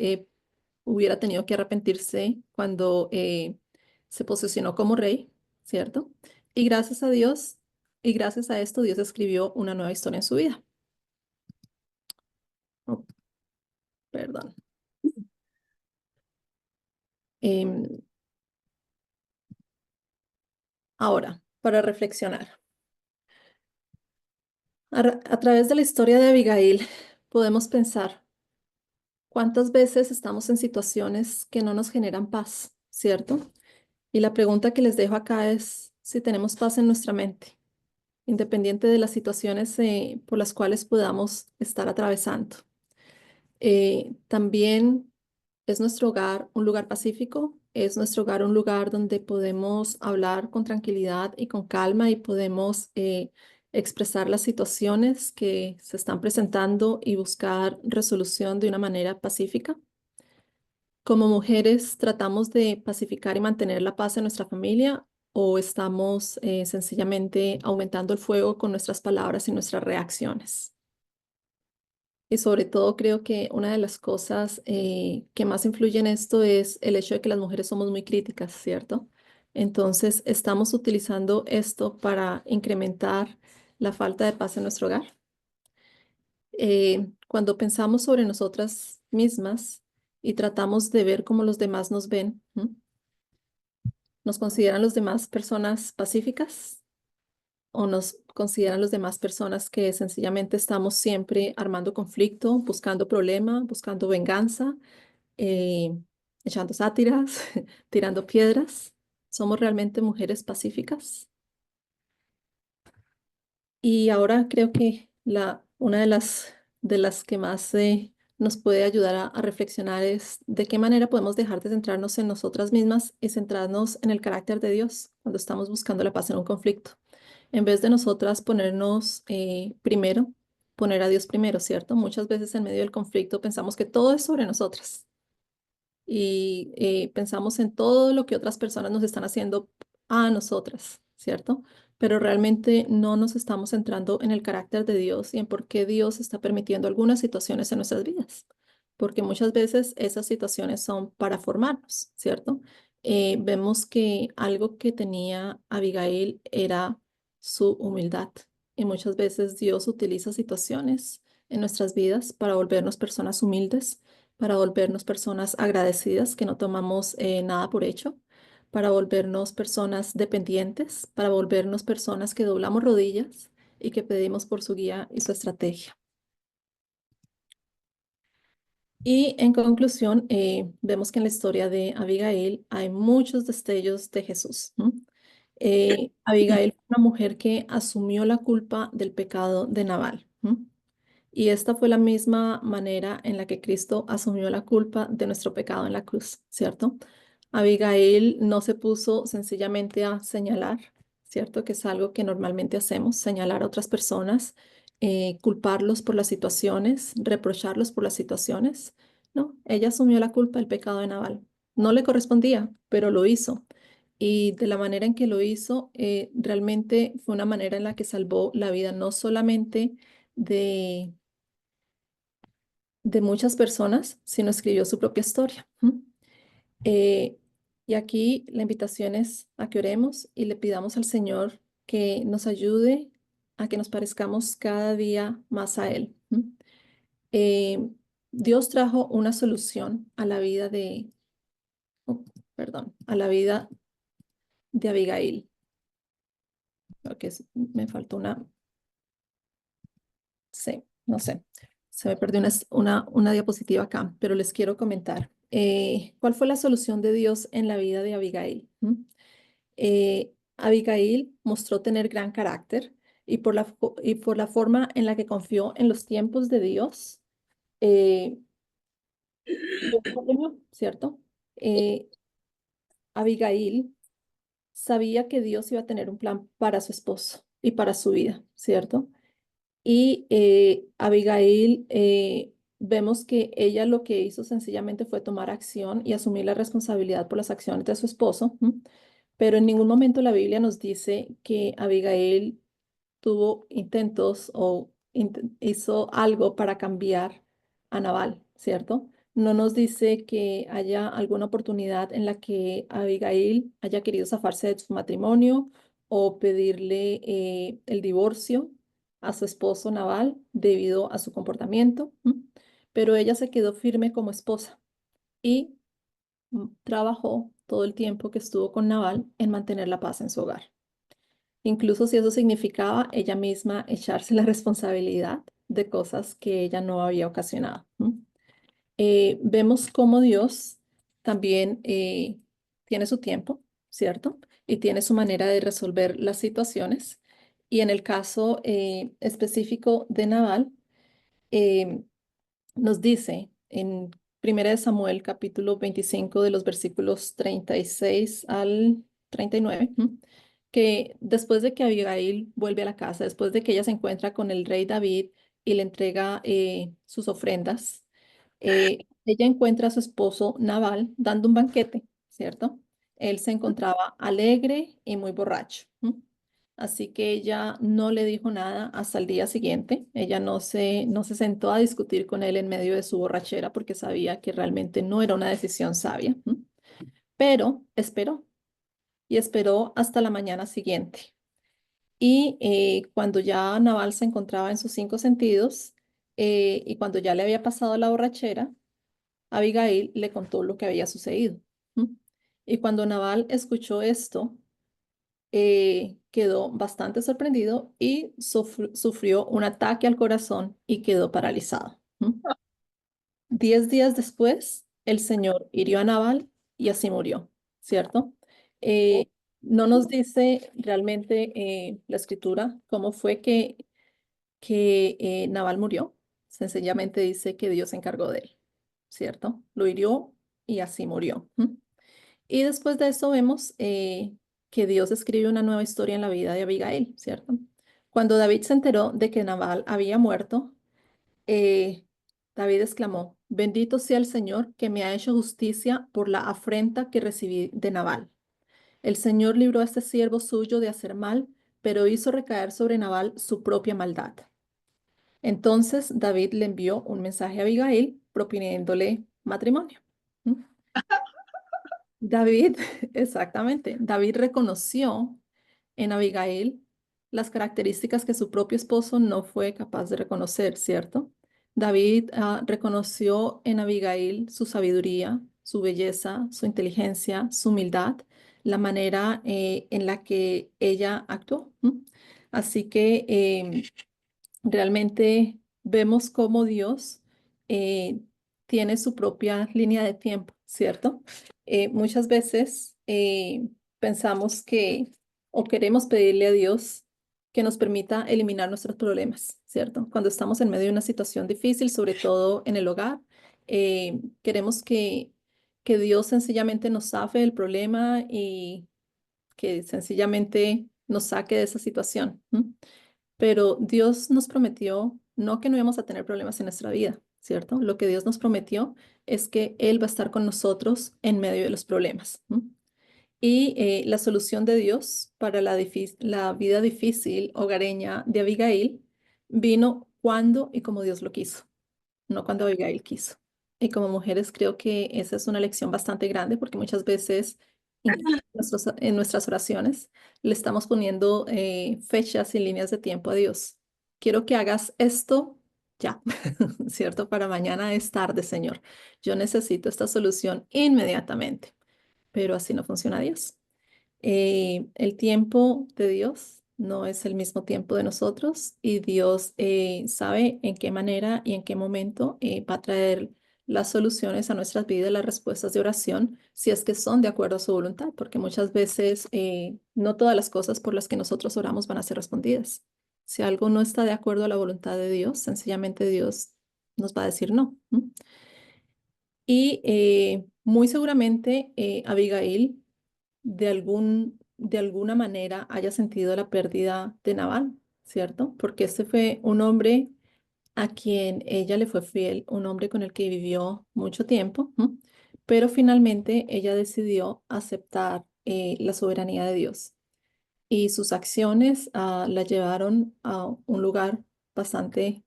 S2: hubiera tenido que arrepentirse cuando se posesionó como rey, ¿cierto? Y gracias a Dios, y gracias a esto, Dios escribió una nueva historia en su vida. Oh, perdón. Em, Ahora, para reflexionar. A través de la historia de Abigail, podemos pensar cuántas veces estamos en situaciones que no nos generan paz, ¿cierto? Y la pregunta que les dejo acá es si tenemos paz en nuestra mente, independiente de las situaciones por las cuales podamos estar atravesando. También es nuestro hogar un lugar pacífico, es nuestro hogar un lugar donde podemos hablar con tranquilidad y con calma y podemos expresar las situaciones que se están presentando y buscar resolución de una manera pacífica. Como mujeres, ¿tratamos de pacificar y mantener la paz en nuestra familia o estamos sencillamente aumentando el fuego con nuestras palabras y nuestras reacciones? Y sobre todo creo que una de las cosas que más influye en esto es el hecho de que las mujeres somos muy críticas, ¿cierto? Entonces, ¿estamos utilizando esto para incrementar la falta de paz en nuestro hogar? Cuando pensamos sobre nosotras mismas y tratamos de ver cómo los demás nos ven, ¿m? ¿Nos consideran los demás personas pacíficas o nos consideran los demás personas que sencillamente estamos siempre armando conflicto, buscando problema, buscando venganza, eh, echando sátiras, tirando piedras? ¿Somos realmente mujeres pacíficas? Y ahora creo que una de las que más nos puede ayudar a reflexionar es de qué manera podemos dejar de centrarnos en nosotras mismas y centrarnos en el carácter de Dios cuando estamos buscando la paz en un conflicto. En vez de nosotras ponernos primero, poner a Dios primero, ¿cierto? Muchas veces en medio del conflicto pensamos que todo es sobre nosotras y pensamos en todo lo que otras personas nos están haciendo a nosotras, ¿cierto? Pero realmente no nos estamos centrando en el carácter de Dios y en por qué Dios está permitiendo algunas situaciones en nuestras vidas, porque muchas veces esas situaciones son para formarnos, ¿cierto? Vemos que algo que tenía Abigail era su humildad y muchas veces Dios utiliza situaciones en nuestras vidas para volvernos personas humildes, para volvernos personas agradecidas que no tomamos nada por hecho, para volvernos personas dependientes, para volvernos personas que doblamos rodillas y que pedimos por su guía y su estrategia. Y en conclusión, vemos que en la historia de Abigail hay muchos destellos de Jesús. ¿M? Abigail fue una mujer que asumió la culpa del pecado de Nabal. ¿M? Y esta fue la misma manera en la que Cristo asumió la culpa de nuestro pecado en la cruz, ¿cierto? Abigail no se puso sencillamente a señalar, ¿cierto? Que es algo que normalmente hacemos, señalar a otras personas, culparlos por las situaciones, reprocharlos por las situaciones. No, ella asumió la culpa del pecado de Nabal. No le correspondía, pero lo hizo. Y de la manera en que lo hizo, realmente fue una manera en la que salvó la vida no solamente de muchas personas, sino escribió su propia historia. ¿M? Eh, y aquí la invitación es a que oremos y le pidamos al Señor que nos ayude a que nos parezcamos cada día más a Él. ¿M? Eh, Dios trajo una solución a la vida oh, perdón, a la vida de Abigail. Porque me faltó una, sí, no sé, se me perdió una diapositiva acá, pero les quiero comentar. ¿Cuál fue la solución de Dios en la vida de Abigail? ¿M? Abigail mostró tener gran carácter y por la forma en la que confió en los tiempos de Dios, eh, Dios la premió, ¿cierto? Eh, Abigail sabía que Dios iba a tener un plan para su esposo y para su vida, ¿cierto? Y Abigail, vemos que ella lo que hizo sencillamente fue tomar acción y asumir la responsabilidad por las acciones de su esposo. ¿M? Pero en ningún momento la Biblia nos dice que Abigail tuvo intentos o hizo algo para cambiar a Nabal, ¿cierto? No nos dice que haya alguna oportunidad en la que Abigail haya querido zafarse de su matrimonio o pedirle el divorcio a su esposo Nabal debido a su comportamiento. ¿M? Pero ella se quedó firme como esposa y trabajó todo el tiempo que estuvo con Nabal en mantener la paz en su hogar, incluso si eso significaba ella misma echarse la responsabilidad de cosas que ella no había ocasionado. ¿M? Vemos cómo Dios también tiene su tiempo, ¿cierto? Y tiene su manera de resolver las situaciones. Y en el caso específico de Nabal, eh, nos dice en Primera de Samuel, capítulo 25, de los versículos 36 al 39, ¿m? Que después de que Abigail vuelve a la casa, después de que ella se encuentra con el rey David y le entrega sus ofrendas, ella encuentra a su esposo Nabal dando un banquete, ¿cierto? Él se encontraba alegre y muy borracho. ¿M? Así que ella no le dijo nada hasta el día siguiente. Ella no se sentó a discutir con él en medio de su borrachera porque sabía que realmente no era una decisión sabia. ¿M? Pero esperó y esperó hasta la mañana siguiente. Y cuando ya Naval se encontraba en sus cinco sentidos y cuando ya le había pasado la borrachera, Abigail le contó lo que había sucedido. ¿M? Y cuando Naval escuchó esto, quedó bastante sorprendido y sufrió un ataque al corazón y quedó paralizado. ¿M? 10 días después, el Señor hirió a Nabal y así murió, ¿cierto? Eh, no nos dice realmente la escritura cómo fue que Nabal murió. Sencillamente dice que Dios se encargó de él, ¿cierto? Lo hirió y así murió. ¿M? Y después de eso vemos que Dios escribe una nueva historia en la vida de Abigail, ¿cierto? Cuando David se enteró de que Nabal había muerto, eh, David exclamó, bendito sea el Señor que me ha hecho justicia por la afrenta que recibí de Nabal. El Señor libró a este siervo suyo de hacer mal, pero hizo recaer sobre Nabal su propia maldad. Entonces David le envió un mensaje a Abigail proponiéndole matrimonio. ¿Mm? David, exactamente, David reconoció en Abigail las características que su propio esposo no fue capaz de reconocer, ¿cierto? David reconoció en Abigail su sabiduría, su belleza, su inteligencia, su humildad, la manera en la que ella actuó. ¿M? Así que realmente vemos cómo Dios eh, tiene su propia línea de tiempo, ¿cierto? Muchas veces pensamos que o queremos pedirle a Dios que nos permita eliminar nuestros problemas, ¿cierto? Cuando estamos en medio de una situación difícil, sobre todo en el hogar, queremos que Dios sencillamente nos zafe el problema y que sencillamente nos saque de esa situación. Pero Dios nos prometió no que no íbamos a tener problemas en nuestra vida, ¿cierto? Lo que Dios nos prometió es que Él va a estar con nosotros en medio de los problemas. Y la solución de Dios para la vida difícil hogareña de Abigail vino cuando y como Dios lo quiso, no cuando Abigail quiso. Y como mujeres creo que esa es una lección bastante grande porque muchas veces incluso en nuestras oraciones le estamos poniendo fechas y líneas de tiempo a Dios. Quiero que hagas esto ya, ¿cierto? Para mañana es tarde, Señor. Yo necesito esta solución inmediatamente, pero así no funciona Dios. El tiempo de Dios no es el mismo tiempo de nosotros y Dios sabe en qué manera y en qué momento va a traer las soluciones a nuestras vidas, las respuestas de oración, si es que son de acuerdo a su voluntad, porque muchas veces no todas las cosas por las que nosotros oramos van a ser respondidas. Si algo no está de acuerdo a la voluntad de Dios, sencillamente Dios nos va a decir no. Y muy seguramente Abigail de alguna manera haya sentido la pérdida de Nabal, ¿cierto? Porque este fue un hombre a quien ella le fue fiel, un hombre con el que vivió mucho tiempo, ¿m? Pero finalmente ella decidió aceptar la soberanía de Dios y sus acciones la llevaron a un lugar bastante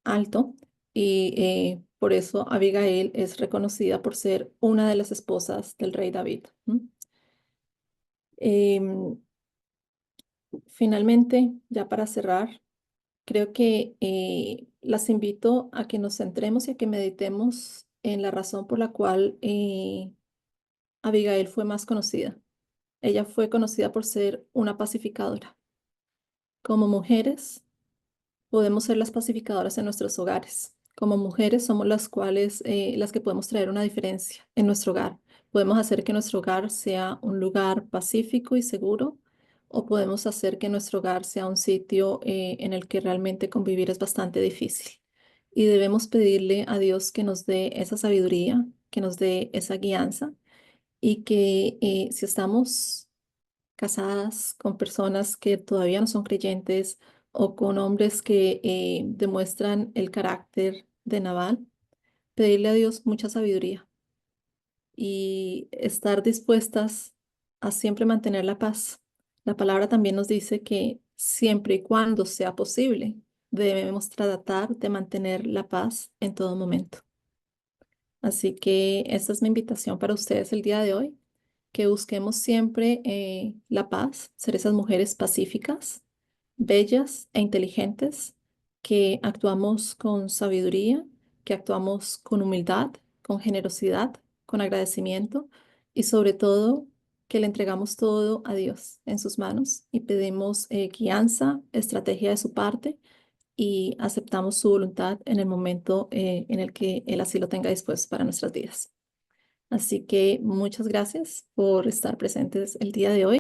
S2: alto y por eso Abigail es reconocida por ser una de las esposas del rey David. Em, Finalmente, ya para cerrar, creo que las invito a que nos centremos y a que meditemos en la razón por la cual Abigail fue más conocida. Ella fue conocida por ser una pacificadora. Como mujeres, podemos ser las pacificadoras en nuestros hogares. Como mujeres somos las que podemos traer una diferencia en nuestro hogar. Podemos hacer que nuestro hogar sea un lugar pacífico y seguro, o podemos hacer que nuestro hogar sea un sitio en el que realmente convivir es bastante difícil. Y debemos pedirle a Dios que nos dé esa sabiduría, que nos dé esa guianza y que si estamos casadas con personas que todavía no son creyentes o con hombres que demuestran el carácter de Nabal, pedirle a Dios mucha sabiduría y estar dispuestas a siempre mantener la paz. La palabra también nos dice que siempre y cuando sea posible, debemos tratar de mantener la paz en todo momento. Así que esta es mi invitación para ustedes el día de hoy, que busquemos siempre la paz, ser esas mujeres pacíficas, bellas e inteligentes, que actuamos con sabiduría, que actuamos con humildad, con generosidad, con agradecimiento y sobre todo que le entregamos todo a Dios en sus manos y pedimos guianza, estrategia de su parte y aceptamos su voluntad en el momento en el que Él así lo tenga dispuesto para nuestras vidas. Así que muchas gracias por estar presentes el día de hoy.